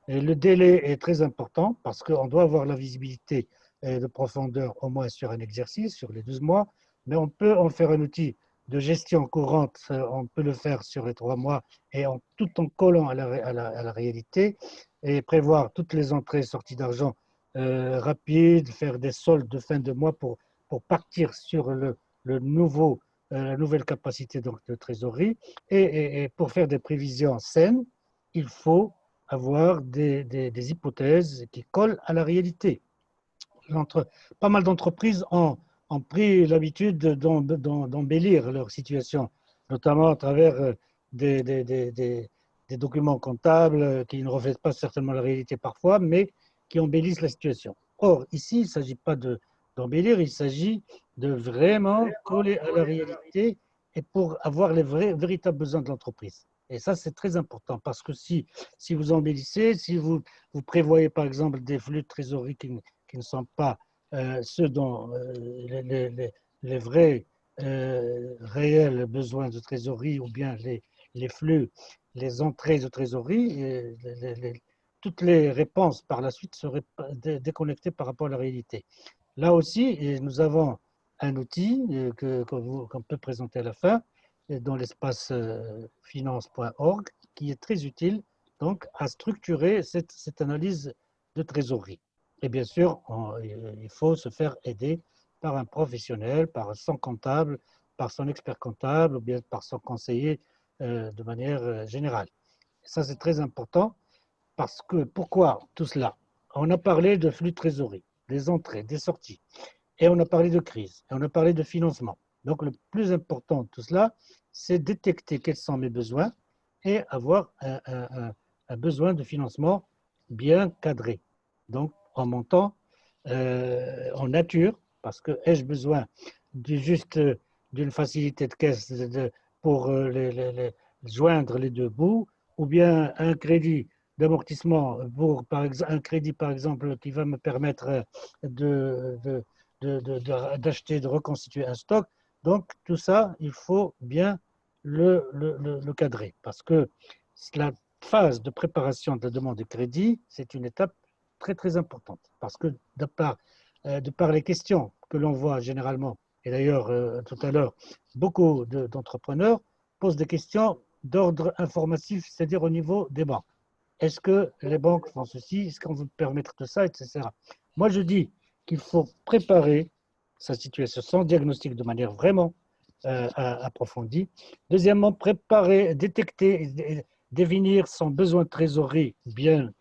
Speaker 3: Et le délai est très important parce qu'on doit avoir la visibilité de profondeur au moins sur un exercice, sur les 12 mois, mais on peut en faire un outil de gestion courante, on peut le faire sur les 3 mois et tout en collant à la réalité et prévoir toutes les entrées et sorties d'argent rapides, faire des soldes de fin de mois pour partir sur la nouvelle capacité donc, de trésorerie. Et pour faire des prévisions saines, il faut avoir des hypothèses qui collent à la réalité. Pas mal d'entreprises ont ont pris l'habitude d'embellir leur situation, notamment à travers des documents comptables qui ne reflètent pas certainement la réalité parfois, mais qui embellissent la situation. Or, ici, il ne s'agit pas d'embellir, il s'agit de vraiment coller à la réalité et pour avoir les véritables besoins de l'entreprise. Et ça, c'est très important parce que si vous embellissez, si vous prévoyez par exemple des flux de trésorerie qui ne sont pas ceux dont les vrais réels besoins de trésorerie ou bien les flux, les entrées de trésorerie, toutes les réponses par la suite seraient déconnectées par rapport à la réalité. Là aussi, nous avons un outil qu'on peut présenter à la fin dans l'espace finance.org qui est très utile donc, à structurer cette analyse de trésorerie. Et bien sûr, il faut se faire aider par un professionnel, par son comptable, par son expert comptable ou bien par son conseiller de manière générale. Et ça, c'est très important parce que, pourquoi tout cela? On a parlé de flux de trésorerie, des entrées, des sorties, et on a parlé de crise, et on a parlé de financement. Donc, le plus important de tout cela, c'est détecter quels sont mes besoins et avoir un besoin de financement bien cadré. Donc, en montant, en nature, parce que ai-je besoin juste d'une facilité de caisse pour joindre les deux bouts, ou bien un crédit d'amortissement pour un crédit par exemple qui va me permettre d'acheter, de reconstituer un stock. Donc tout ça, il faut bien le cadrer parce que la phase de préparation de la demande de crédit, c'est une étape très très importante parce que de par les questions que l'on voit généralement, et d'ailleurs tout à l'heure, beaucoup d'entrepreneurs posent des questions d'ordre informatif, c'est-à-dire au niveau des banques. Est-ce que les banques font ceci? Est-ce qu'on veut permettre de ça, etc. Moi, je dis qu'il faut préparer sa situation, son diagnostic de manière vraiment approfondie. Deuxièmement, préparer, détecter, définir son besoin de trésorerie bien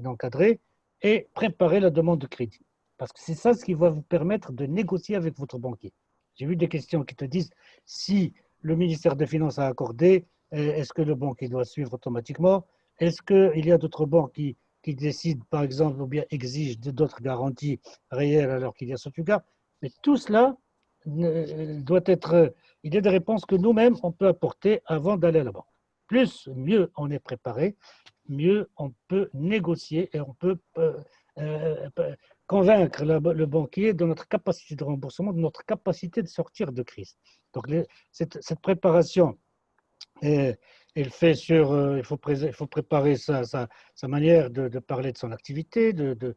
Speaker 3: encadré et préparer la demande de crédit. Parce que c'est ça ce qui va vous permettre de négocier avec votre banquier. J'ai vu des questions qui te disent si le ministère des Finances a accordé, est-ce que le banquier doit suivre automatiquement? Est-ce qu'il y a d'autres banques qui décident, par exemple, ou bien exigent d'autres garanties réelles alors qu'il y a sauvegarde? Mais tout cela doit être. Il y a des réponses que nous-mêmes, on peut apporter avant d'aller à la banque. Plus, mieux on est préparé, mieux on peut négocier et on peut convaincre le banquier de notre capacité de remboursement, de notre capacité de sortir de crise. Donc, cette préparation, il faut préparer sa manière de parler de son activité, de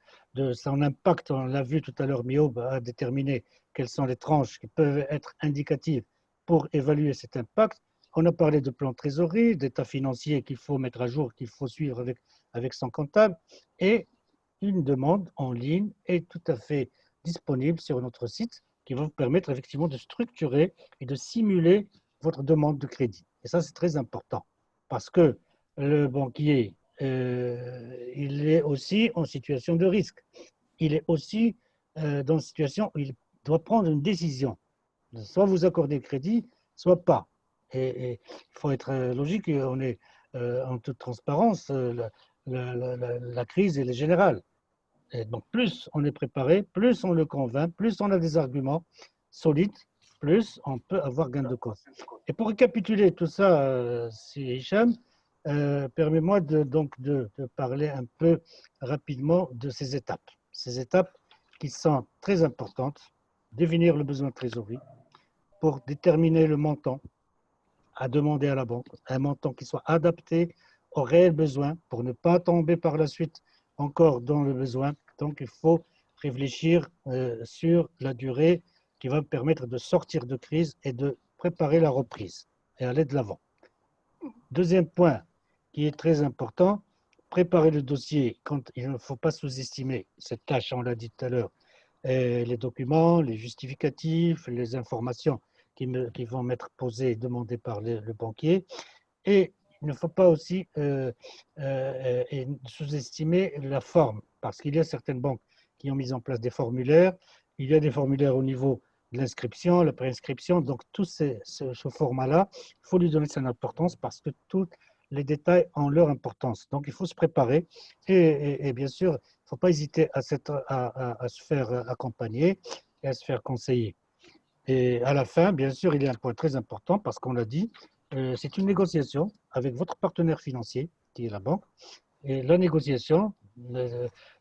Speaker 3: son impact. On l'a vu tout à l'heure, Miob a déterminé quelles sont les tranches qui peuvent être indicatives pour évaluer cet impact. On a parlé de plan de trésorerie, d'état financier qu'il faut mettre à jour, qu'il faut suivre avec son comptable. Et une demande en ligne est tout à fait disponible sur notre site qui va vous permettre effectivement de structurer et de simuler votre demande de crédit. Et ça, c'est très important parce que le banquier, il est aussi en situation de risque. Il est aussi dans une situation où il doit prendre une décision. Soit vous accordez le crédit, soit pas. Et il faut être logique, on est en toute transparence, la crise, elle est générale. Et donc, plus on est préparé, plus on le convainc, plus on a des arguments solides, plus on peut avoir gain de cause. Et pour récapituler tout ça, si Hicham, permets-moi donc de parler un peu rapidement de ces étapes. Ces étapes qui sont très importantes, définir le besoin de trésorerie pour déterminer le montant à demander à la banque, un montant qui soit adapté aux réels besoins pour ne pas tomber par la suite encore dans le besoin. Donc, il faut réfléchir sur la durée qui va permettre de sortir de crise et de préparer la reprise et aller de l'avant. Deuxième point qui est très important, préparer le dossier quand il ne faut pas sous-estimer cette tâche, on l'a dit tout à l'heure, les documents, les justificatifs, les informations qui vont m'être posées et demandées par le banquier. Et il ne faut pas aussi sous-estimer la forme, parce qu'il y a certaines banques qui ont mis en place des formulaires. Il y a des formulaires au niveau l'inscription, la préinscription. Donc, tout ce format-là, il faut lui donner son importance parce que tous les détails ont leur importance. Donc, il faut se préparer et bien sûr, il ne faut pas hésiter à se faire accompagner et à se faire conseiller. Et à la fin, bien sûr, il y a un point très important parce qu'on l'a dit, c'est une négociation avec votre partenaire financier, qui est la banque. Et la négociation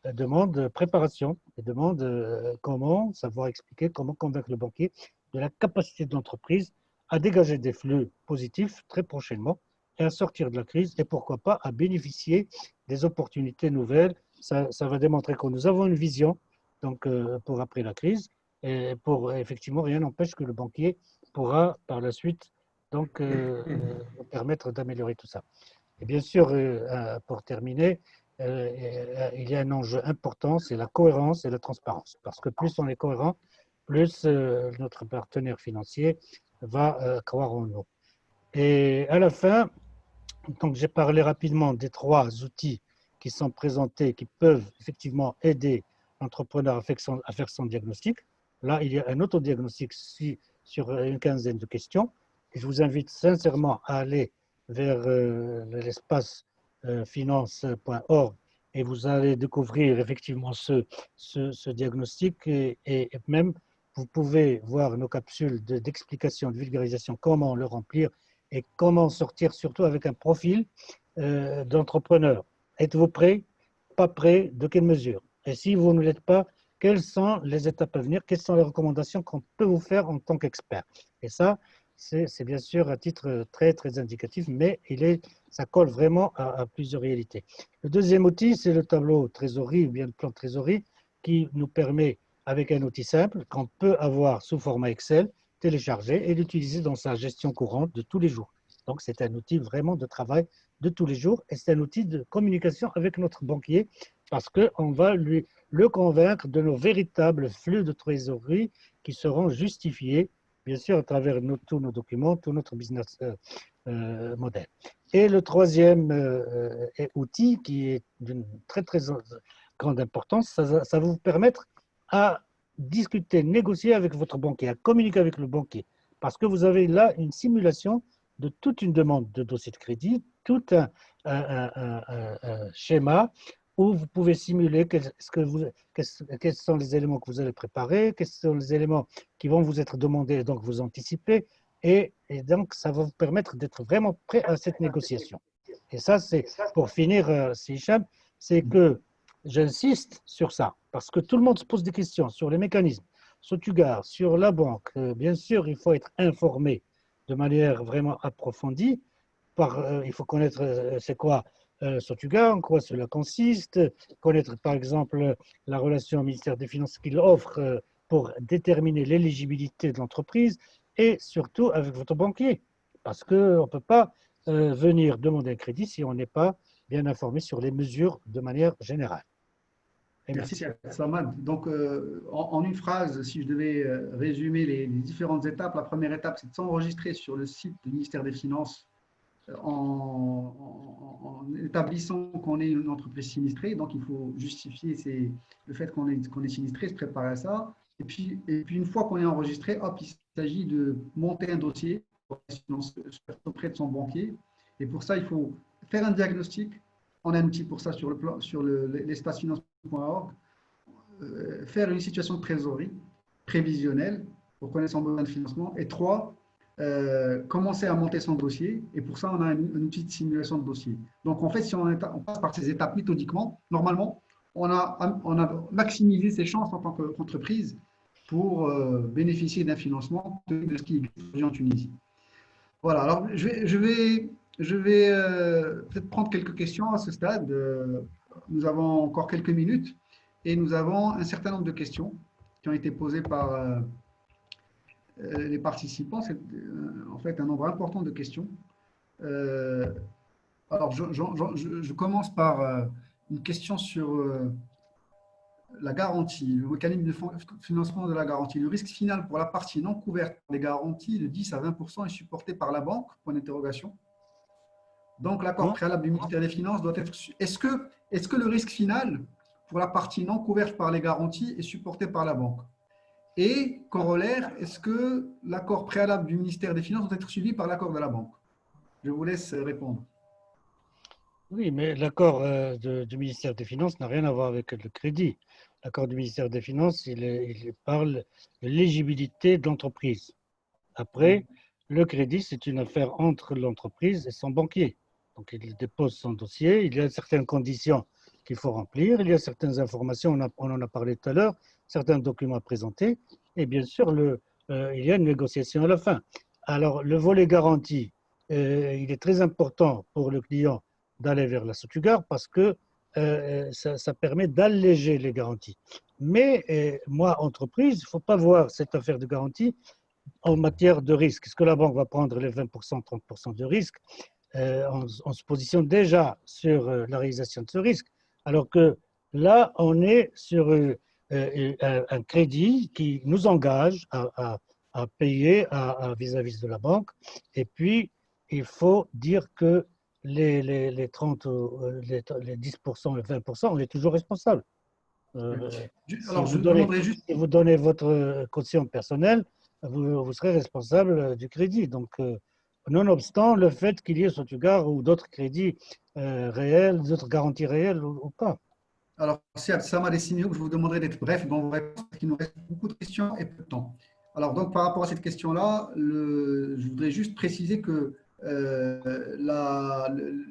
Speaker 3: demande préparation, et demande comment savoir expliquer, comment convaincre le banquier de la capacité de l'entreprise à dégager des flux positifs très prochainement et à sortir de la crise et pourquoi pas à bénéficier des opportunités nouvelles. Ça va démontrer que nous avons une vision donc, pour après la crise. Et pour effectivement, rien n'empêche que le banquier pourra par la suite donc permettre d'améliorer tout ça. Et bien sûr, pour terminer, il y a un enjeu important, c'est la cohérence et la transparence. Parce que plus on est cohérent, plus notre partenaire financier va croire en nous. Et à la fin, donc j'ai parlé rapidement des 3 outils qui sont présentés, qui peuvent effectivement aider l'entrepreneur à faire son diagnostic. Là, il y a un autodiagnostic sur une quinzaine de questions. Et je vous invite sincèrement à aller vers l'espace finance.org et vous allez découvrir effectivement ce diagnostic et même vous pouvez voir nos capsules d'explication, de vulgarisation, comment le remplir et comment sortir surtout avec un profil d'entrepreneur. Êtes-vous prêt? Pas prêt? De quelle mesure? Et si vous ne l'êtes pas, quelles sont les étapes à venir? Quelles sont les recommandations qu'on peut vous faire en tant qu'expert? Et ça, c'est bien sûr un titre très, très indicatif, mais ça colle vraiment à plusieurs réalités. Le deuxième outil, c'est le tableau trésorerie ou bien le plan de trésorerie qui nous permet, avec un outil simple qu'on peut avoir sous format Excel, télécharger et l'utiliser dans sa gestion courante de tous les jours. Donc, c'est un outil vraiment de travail de tous les jours et c'est un outil de communication avec notre banquier parce qu'on va le convaincre de nos véritables flux de trésorerie qui seront justifiés, bien sûr, à travers tous nos documents, tout notre business model. Et le troisième outil qui est d'une très, très grande importance, ça va vous permettre à discuter, négocier avec votre banquier, à communiquer avec le banquier, parce que vous avez là une simulation de toute une demande de dossier de crédit, tout un schéma où vous pouvez simuler quels sont les éléments que vous allez préparer, quels sont les éléments qui vont vous être demandés, donc vous anticipez, et donc ça va vous permettre d'être vraiment prêt à cette négociation. Et ça, c'est pour finir, Hicham, c'est que j'insiste sur ça, parce que tout le monde se pose des questions sur les mécanismes, sur Tugar, sur la banque. Bien sûr, il faut être informé de manière vraiment approfondie. Il faut connaître c'est quoi Sotuga, en quoi cela consiste, connaître par exemple la relation au ministère des Finances qu'il offre pour déterminer l'éligibilité de l'entreprise et surtout avec votre banquier. Parce qu'on ne peut pas venir demander un crédit si on n'est pas bien informé sur les mesures de manière générale.
Speaker 1: Merci, Samad. Donc, en une phrase, si je devais résumer les différentes étapes, la première étape, c'est de s'enregistrer sur le site du ministère des Finances en établissant qu'on est une entreprise sinistrée. Donc, il faut justifier le fait qu'on est sinistré, se préparer à ça. Et puis une fois qu'on est enregistré, hop, il s'agit de monter un dossier auprès de son banquier. Et pour ça, il faut faire un diagnostic. On a un outil pour ça sur l'espace finance.org. Faire une situation de trésorerie prévisionnelle pour connaître son besoin de financement. Et 3, commencer à monter son dossier. Et pour ça, on a un outil de simulation de dossier. Donc, en fait, si on passe par ces étapes méthodiquement, normalement, on a maximisé ses chances en tant qu'entreprise pour bénéficier d'un financement de ce qui existe en Tunisie. Voilà, alors je vais peut-être prendre quelques questions à ce stade. Nous avons encore quelques minutes et nous avons un certain nombre de questions qui ont été posées par les participants. C'est en fait un nombre important de questions. Alors, je commence par une question sur la garantie, le mécanisme de financement de la garantie. Le risque final pour la partie non couverte par les garanties de 10 à 20% est supporté par la banque, point d'interrogation. Donc, l'accord préalable du ministère des Finances doit être… Est-ce que le risque final pour la partie non couverte par les garanties est supporté par la banque? Et, corollaire, est-ce que l'accord préalable du ministère des Finances doit être suivi par l'accord de la banque? Je vous laisse répondre.
Speaker 3: Oui, mais l'accord du ministère des Finances n'a rien à voir avec le crédit. L'accord du ministère des Finances, il parle de l'éligibilité de l'entreprise. Après, le crédit, c'est une affaire entre l'entreprise et son banquier. Donc, il dépose son dossier, il y a certaines conditions qu'il faut remplir, il y a certaines informations, on en a parlé tout à l'heure, certains documents à présenter, et bien sûr, il y a une négociation à la fin. Alors, le volet garantie, il est très important pour le client d'aller vers la Sotugar parce que ça permet d'alléger les garanties. Mais moi, entreprise, il ne faut pas voir cette affaire de garantie en matière de risque. Est-ce que la banque va prendre les 20%, 30% de risque? On se positionne déjà sur la réalisation de ce risque, alors que là, on est sur un crédit qui nous engage à payer vis-à-vis de la banque. Et puis, il faut dire que les 30, les 10%, les 20%, on est toujours responsable.
Speaker 1: Alors, je demanderai juste…
Speaker 3: Si vous donnez votre caution personnelle, vous serez responsable du crédit. Donc, nonobstant le fait qu'il y ait Sotugar ou d'autres crédits réels, d'autres garanties réelles ou pas.
Speaker 1: Alors, c'est Samar et Simio, je vous demanderai d'être bref dans vos réponses parce qu'il nous reste beaucoup de questions et peu de temps. Alors, donc, par rapport à cette question-là, je voudrais juste préciser que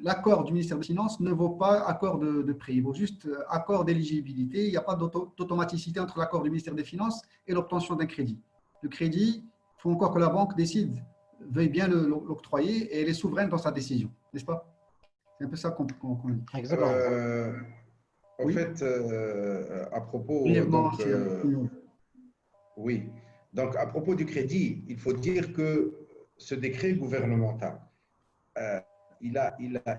Speaker 1: l'accord du ministère des Finances ne vaut pas accord de prix, il vaut juste accord d'éligibilité. Il n'y a pas d'automaticité entre l'accord du ministère des Finances et l'obtention d'un crédit. Le crédit, il faut encore que la banque décide, veuille bien l'octroyer et elle est souveraine dans sa décision, n'est-ce pas? C'est un peu ça qu'on dit.
Speaker 3: Exactement.
Speaker 2: En fait, à propos, oui. Donc, à propos du crédit, il faut dire que ce décret gouvernemental, il a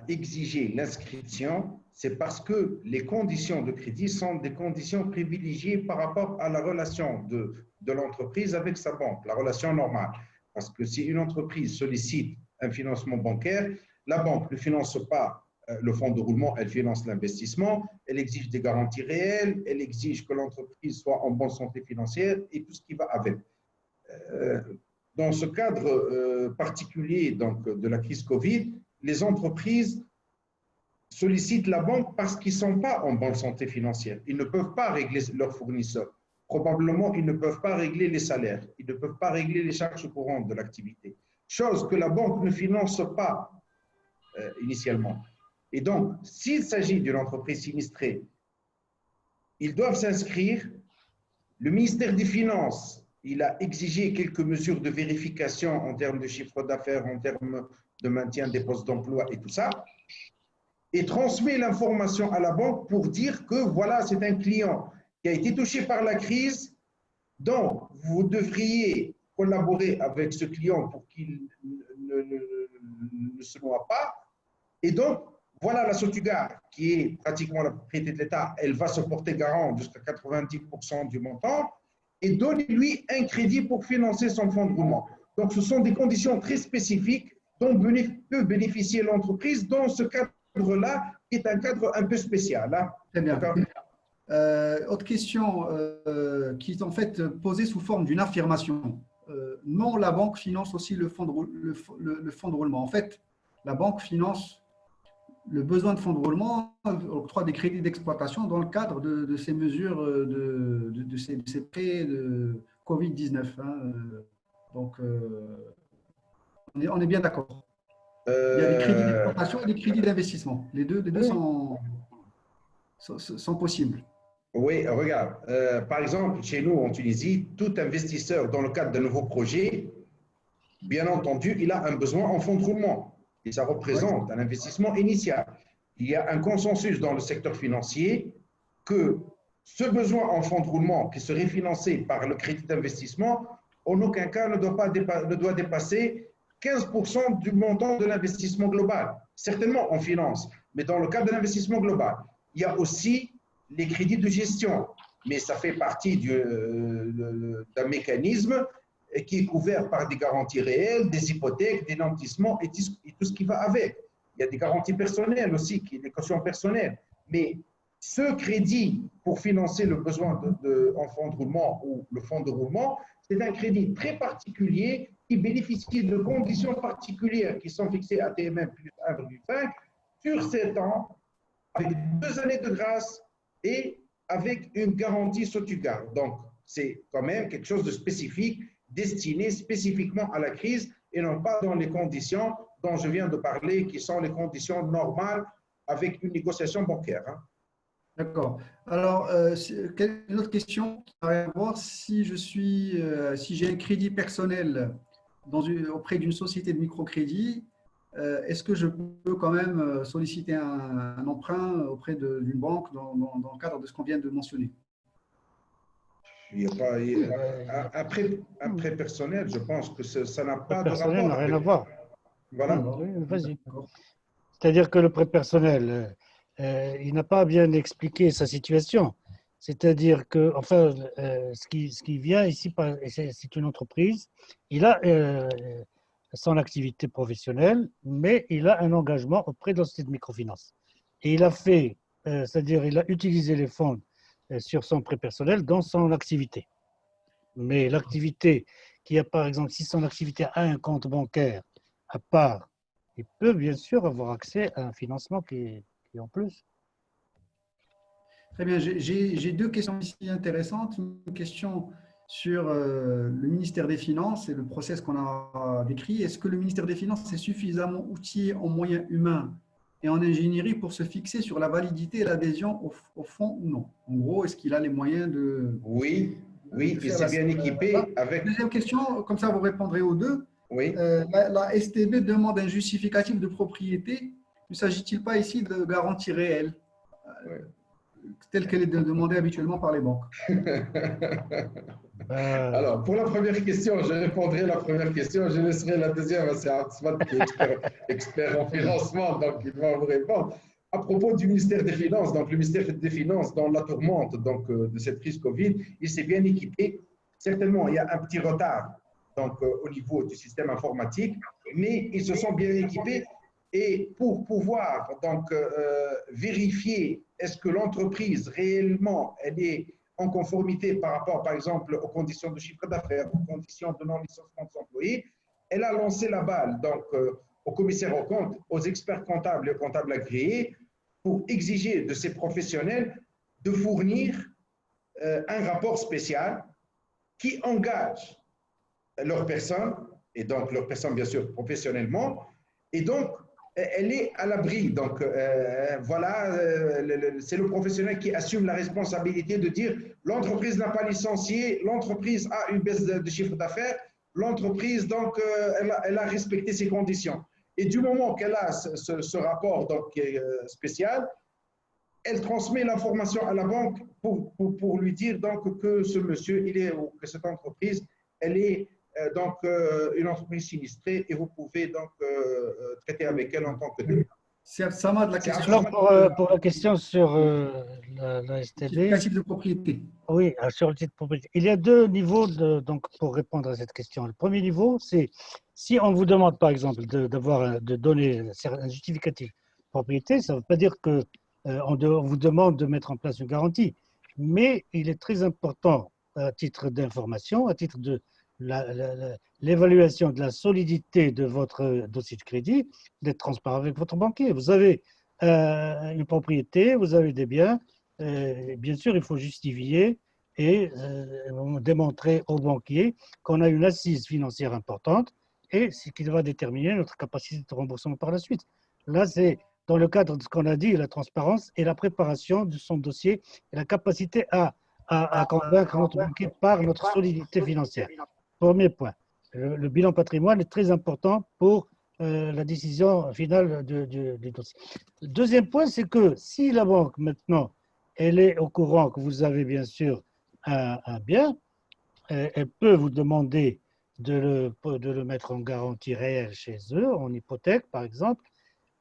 Speaker 2: exigé l'inscription, c'est parce que les conditions de crédit sont des conditions privilégiées par rapport à la relation de l'entreprise avec sa banque, la relation normale. Parce que si une entreprise sollicite un financement bancaire, la banque ne finance pas le fonds de roulement, elle finance l'investissement, elle exige des garanties réelles, elle exige que l'entreprise soit en bonne santé financière et tout ce qui va avec. Dans ce cadre particulier donc, de la crise Covid, les entreprises sollicitent la banque parce qu'ils ne sont pas en bonne santé financière. Ils ne peuvent pas régler leurs fournisseurs. Probablement, ils ne peuvent pas régler les salaires. Ils ne peuvent pas régler les charges courantes de l'activité. Chose que la banque ne finance pas initialement. Et donc, s'il s'agit d'une entreprise sinistrée, ils doivent s'inscrire. Le ministère des Finances, il a exigé quelques mesures de vérification en termes de chiffre d'affaires, en termes de maintien des postes d'emploi et tout ça, et transmet l'information à la banque pour dire que voilà, c'est un client qui a été touché par la crise, donc vous devriez collaborer avec ce client pour qu'il ne se noie pas. Et donc, voilà la Sotugar, qui est pratiquement la propriété de l'État, elle va se porter garant jusqu'à 90% du montant et donne-lui un crédit pour financer son fonds de roulement. Donc, ce sont des conditions très spécifiques dont peut bénéficier l'entreprise dans ce cadre-là, qui est un cadre un peu spécial. Hein.
Speaker 1: Très bien. Autre question qui est en fait posée sous forme d'une affirmation. Non, la banque finance aussi le fonds de roulement. En fait, la banque finance le besoin de fonds de roulement, octroie des crédits d'exploitation dans le cadre de ces mesures, de ces prêts de Covid-19. Hein. Donc, on est bien d'accord. Il y a des crédits d'exploitation et des crédits d'investissement. Les deux sont possibles.
Speaker 2: Oui, regarde, par exemple, chez nous en Tunisie, tout investisseur dans le cadre d'un nouveau projet, bien entendu, il a un besoin en fonds de roulement. Et ça représente un investissement initial. Il y a un consensus dans le secteur financier que ce besoin en fonds de roulement qui serait financé par le crédit d'investissement, en aucun cas ne doit dépasser 15% du montant de l'investissement global. Certainement en finance, mais dans le cadre de l'investissement global. Il y a aussi les crédits de gestion, mais ça fait partie d'un mécanisme qui est couvert par des garanties réelles, des hypothèques, des nantissements et tout ce qui va avec. Il y a des garanties personnelles aussi, des cautions personnelles. Mais ce crédit pour financer le besoin en fonds de roulement ou le fonds de roulement, c'est un crédit très particulier qui bénéficie de conditions particulières qui sont fixées à TMM plus 1,5 sur 7 ans, avec 2 années de grâce et avec une garantie Sotugar. Donc, c'est quand même quelque chose de spécifique, destiné spécifiquement à la crise et non pas dans les conditions dont je viens de parler, qui sont les conditions normales avec une négociation bancaire. Hein.
Speaker 1: D'accord. Alors, une autre question qui va voir si si j'ai un crédit personnel auprès d'une société de microcrédit, est-ce que je peux quand même solliciter un emprunt auprès d'une banque dans le cadre de ce qu'on vient de mentionner?
Speaker 2: Il y a pas, après personnel, je pense que ça n'a pas de
Speaker 3: Personnel
Speaker 2: rapport
Speaker 3: n'a rien
Speaker 2: avec.
Speaker 3: à voir.
Speaker 2: Voilà.
Speaker 3: Oui, vas-y.
Speaker 1: D'accord.
Speaker 3: C'est-à-dire que le prêt personnel, il n'a pas bien expliqué sa situation. C'est-à-dire que, enfin, ce qui vient ici, c'est une entreprise. Il a son activité professionnelle, mais il a un engagement auprès de la société de microfinance. Et il a fait, c'est-à-dire il a utilisé les fonds sur son prêt personnel dans son activité. Mais l'activité qui a, par exemple, si son activité a un compte bancaire à part, il peut bien sûr avoir accès à un financement qui est en plus.
Speaker 1: Très bien. J'ai deux questions ici intéressantes. Une question sur le ministère des Finances et le process qu'on a décrit. Est-ce que le ministère des Finances est suffisamment outillé en moyens humains et en ingénierie pour se fixer sur la validité et l'adhésion au fonds ou non? En gros, est-ce qu'il a les moyens
Speaker 2: Oui,
Speaker 1: de
Speaker 2: il
Speaker 1: faire
Speaker 2: s'est bien équipé avec.
Speaker 1: Deuxième question, comme ça vous répondrez aux deux.
Speaker 2: Oui.
Speaker 1: La STB demande un justificatif de propriété. Ne s'agit-il pas ici de garantie réelle,
Speaker 2: Oui.
Speaker 1: telle qu'elle est demandée habituellement par les banques?
Speaker 2: Alors, pour la première question, je répondrai à la première question. Je laisserai la deuxième à Saad Smat, qui est expert en financement, donc il va vous répondre. À propos du ministère des Finances, donc le ministère des Finances, dans la tourmente donc, de cette crise Covid, il s'est bien équipé. Certainement, il y a un petit retard donc, au niveau du système informatique, mais ils se sont bien équipés. Et pour pouvoir donc, vérifier est-ce que l'entreprise réellement elle est en conformité par rapport, par exemple, aux conditions de chiffre d'affaires, aux conditions de non-licenciement des employés, elle a lancé la balle donc, aux commissaires aux comptes, aux experts comptables et aux comptables agréés pour exiger de ces professionnels de fournir un rapport spécial qui engage leurs personnes, et donc leurs personnes bien sûr professionnellement, et donc elle est à l'abri. Donc voilà, c'est le professionnel qui assume la responsabilité de dire l'entreprise n'a pas licencié, l'entreprise a une baisse de chiffre d'affaires, l'entreprise donc elle a respecté ses conditions. Et du moment qu'elle a ce rapport donc, spécial, elle transmet l'information à la banque pour lui dire donc que ce monsieur, que cette entreprise, elle est donc une entreprise sinistrée et vous pouvez donc traiter avec elle en tant que telle.
Speaker 1: C'est Samad la question.
Speaker 3: Alors, pour la question sur la STB,
Speaker 1: justificatif de propriété.
Speaker 3: oui, sur le titre de propriété. Il y a deux niveaux donc, pour répondre à cette question. Le premier niveau, c'est si on vous demande, par exemple, de donner un justificatif de propriété, ça ne veut pas dire que on vous demande de mettre en place une garantie. Mais il est très important, à titre d'information, à titre de l'évaluation de la solidité de votre dossier de crédit, d'être transparent avec votre banquier. Vous avez une propriété, vous avez des biens. Bien sûr, il faut justifier et démontrer au banquier qu'on a une assise financière importante et ce qui va déterminer notre capacité de remboursement par la suite. Là, c'est dans le cadre de ce qu'on a dit, la transparence et la préparation de son dossier et la capacité à convaincre notre banquier par notre solidité financière. Premier point. Le bilan patrimoine est très important pour la décision finale du dossier. Le deuxième point, c'est que si la banque, maintenant, elle est au courant que vous avez bien sûr un bien, elle peut vous demander de le mettre en garantie réelle chez eux, en hypothèque par exemple,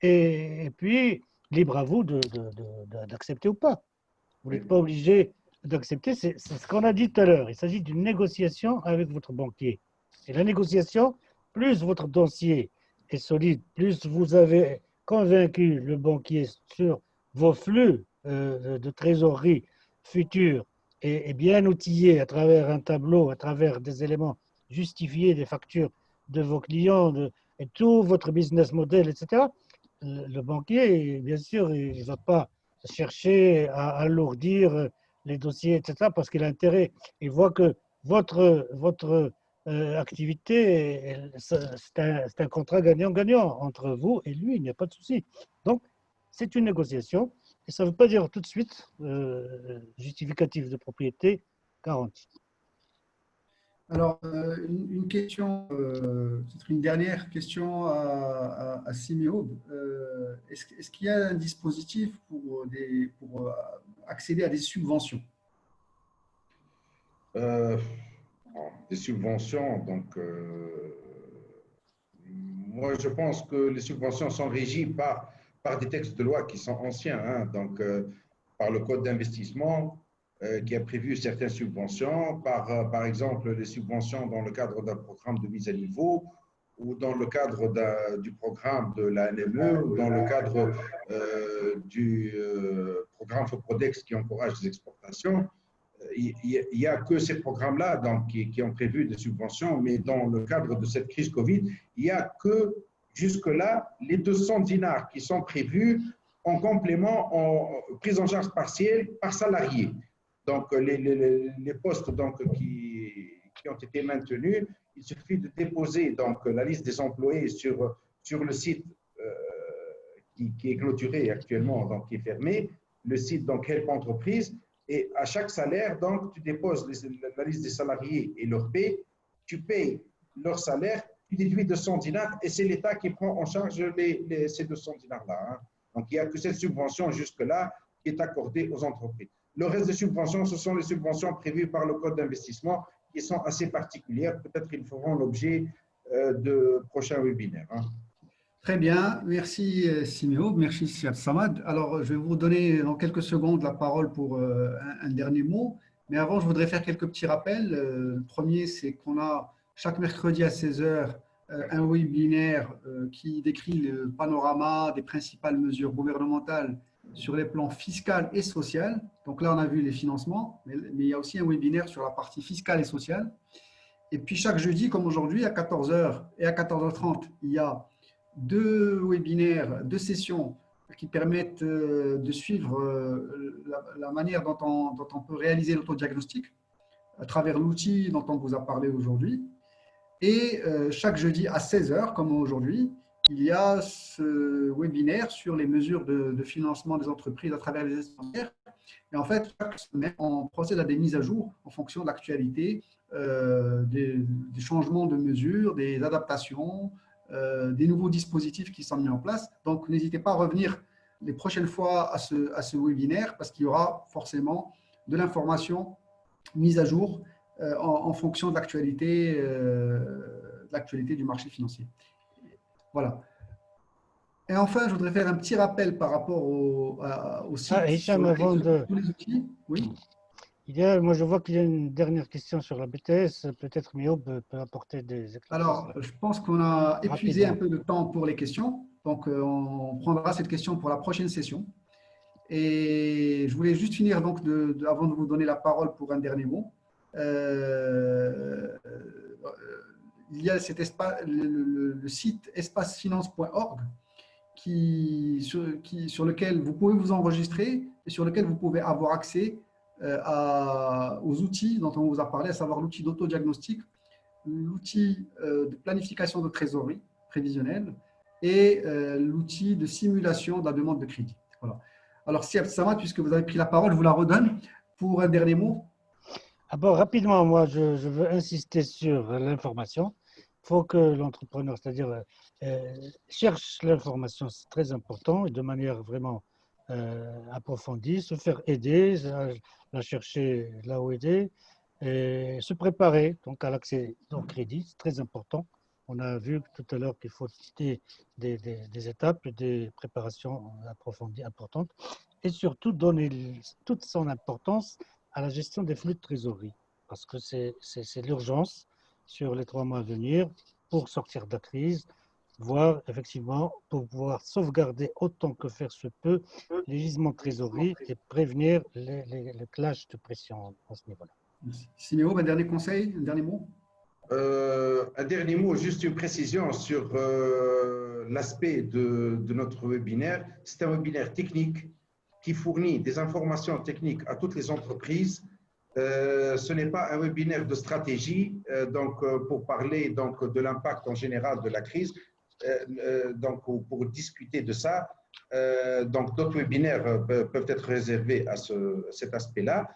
Speaker 3: et puis libre à vous d'accepter ou pas. Vous n'êtes pas obligé d'accepter, c'est ce qu'on a dit tout à l'heure. Il s'agit d'une négociation avec votre banquier. Et la négociation, plus votre dossier est solide, plus vous avez convaincu le banquier sur vos flux de trésorerie future est bien outillé à travers un tableau, à travers des éléments justifiés, des factures de vos clients, et tout votre business model, etc., le banquier, bien sûr, il ne va pas chercher à alourdir les dossiers, etc., parce qu'il a intérêt. Il voit que votre activité, c'est un contrat gagnant-gagnant entre vous et lui, il n'y a pas de souci. Donc, c'est une négociation, et ça ne veut pas dire tout de suite justificatif de propriété garantie.
Speaker 1: Alors, une question, peut-être une dernière question à Siméo. Est-ce qu'il y a un dispositif pour accéder à des subventions?
Speaker 2: Euh, des subventions, donc, moi je pense que les subventions sont régies par des textes de loi qui sont anciens, hein, donc par le code d'investissement qui a prévu certaines subventions, par exemple les subventions dans le cadre d'un programme de mise à niveau ou dans le cadre du programme de la NME ou dans le cadre du programme FOPRODEX qui encourage les exportations. Il n'y a que ces programmes-là qui ont prévu des subventions, mais dans le cadre de cette crise Covid, il n'y a que jusque-là les 200 dinars qui sont prévus en complément, en prise en charge partielle par salarié. Donc, les postes donc, qui ont été maintenus, il suffit de déposer donc, la liste des employés sur le site qui est clôturé actuellement, donc qui est fermé, le site donc Help Entreprise. Et à chaque salaire, donc, tu déposes la liste des salariés et leur paie, tu payes leur salaire, tu déduis 200 dinars et c'est l'État qui prend en charge ces 200 dinars-là. Hein. Donc, il n'y a que cette subvention jusque-là qui est accordée aux entreprises. Le reste des subventions, ce sont les subventions prévues par le Code d'investissement qui sont assez particulières. Peut-être qu'ils feront l'objet de prochains webinaires. Hein.
Speaker 1: Très bien, merci Siméo, merci Siad Samad. Alors, je vais vous donner dans quelques secondes la parole pour un dernier mot. Mais avant, je voudrais faire quelques petits rappels. Le premier, c'est qu'on a chaque mercredi à 16 heures un webinaire qui décrit le panorama des principales mesures gouvernementales sur les plans fiscal et social. Donc là, on a vu les financements, mais il y a aussi un webinaire sur la partie fiscale et sociale. Et puis chaque jeudi, comme aujourd'hui, à 14 heures et à 14h30, il y a deux webinaires, deux sessions qui permettent de suivre la manière dont on peut réaliser l'autodiagnostic à travers l'outil dont on vous a parlé aujourd'hui. Et chaque jeudi à 16 heures, comme aujourd'hui, il y a ce webinaire sur les mesures de financement des entreprises à travers les extranjers. Et en fait, chaque semaine, on procède à des mises à jour en fonction de l'actualité, des changements de mesures, des adaptations, des nouveaux dispositifs qui sont mis en place. Donc, n'hésitez pas à revenir les prochaines fois à ce webinaire parce qu'il y aura forcément de l'information mise à jour en fonction de l'actualité du marché financier. Voilà. Et enfin, je voudrais faire un petit rappel par rapport au site
Speaker 3: Hicham,
Speaker 1: sur
Speaker 3: avant de...
Speaker 1: tous les outils. Oui.
Speaker 3: Moi, je vois qu'il y a une dernière question sur la BTS. Peut-être Mio peut apporter des éclaircissements.
Speaker 1: Alors, je pense qu'on a épuisé un
Speaker 3: Rapidement.
Speaker 1: peu de temps pour les questions. Donc, on prendra cette question pour la prochaine session. Et je voulais juste finir, donc, avant de vous donner la parole pour un dernier mot. Il y a le site espacefinance.org sur lequel vous pouvez vous enregistrer et sur lequel vous pouvez avoir accès aux outils dont on vous a parlé, à savoir l'outil d'autodiagnostic, l'outil de planification de trésorerie prévisionnelle et l'outil de simulation de la demande de crédit. Voilà. Alors, Siad Samad, puisque vous avez pris la parole, je vous la redonne pour un dernier mot.
Speaker 3: Rapidement, moi, je veux insister sur l'information. Il faut que l'entrepreneur, c'est-à-dire cherche l'information, c'est très important, et de manière vraiment approfondie, se faire aider, la chercher là où aider, et se préparer donc à l'accès au crédit, c'est très important. On a vu tout à l'heure qu'il faut citer des étapes, des préparations approfondies importantes, et surtout donner toute son importance à la gestion des flux de trésorerie, parce que c'est l'urgence sur les 3 mois à venir pour sortir de la crise voire effectivement pour pouvoir sauvegarder autant que faire se peut les gisements de trésorerie et prévenir les clashs de pression à ce niveau-là.
Speaker 1: Merci. Siméo, un dernier conseil, un dernier mot?
Speaker 2: Un dernier mot, juste une précision sur l'aspect de notre webinaire. C'est un webinaire technique qui fournit des informations techniques à toutes les entreprises. Ce n'est pas un webinaire de stratégie, pour parler de l'impact en général de la crise, pour discuter de ça. D'autres webinaires peuvent être réservés à cet aspect-là.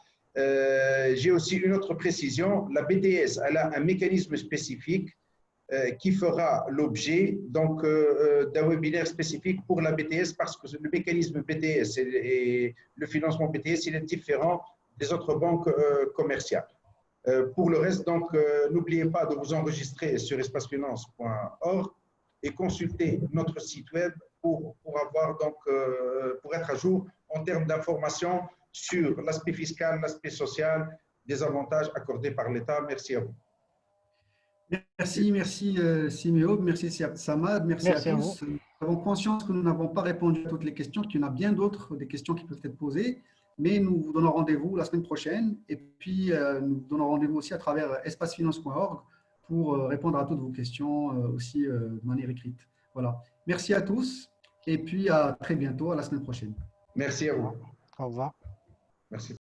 Speaker 2: J'ai aussi une autre précision. La BTS, elle a un mécanisme spécifique qui fera l'objet d'un webinaire spécifique pour la BTS parce que le mécanisme BTS et le financement BTS, il est différent des autres banques commerciales. Pour le reste, n'oubliez pas de vous enregistrer sur espacefinance.org et consulter notre site web pour être à jour en termes d'informations sur l'aspect fiscal, l'aspect social, des avantages accordés par l'État. Merci à vous.
Speaker 1: Merci Siméo, merci Samad, merci à
Speaker 3: Merci à vous.
Speaker 1: tous. Nous avons conscience que nous n'avons pas répondu à toutes les questions, qu'il y en a bien d'autres, des questions qui peuvent être posées, mais nous vous donnons rendez-vous la semaine prochaine et puis nous vous donnons rendez-vous aussi à travers espacefinance.org pour répondre à toutes vos questions aussi de manière écrite. Voilà. Merci à tous et puis à très bientôt, à la semaine prochaine.
Speaker 2: Merci à vous.
Speaker 3: Au revoir.
Speaker 2: Merci.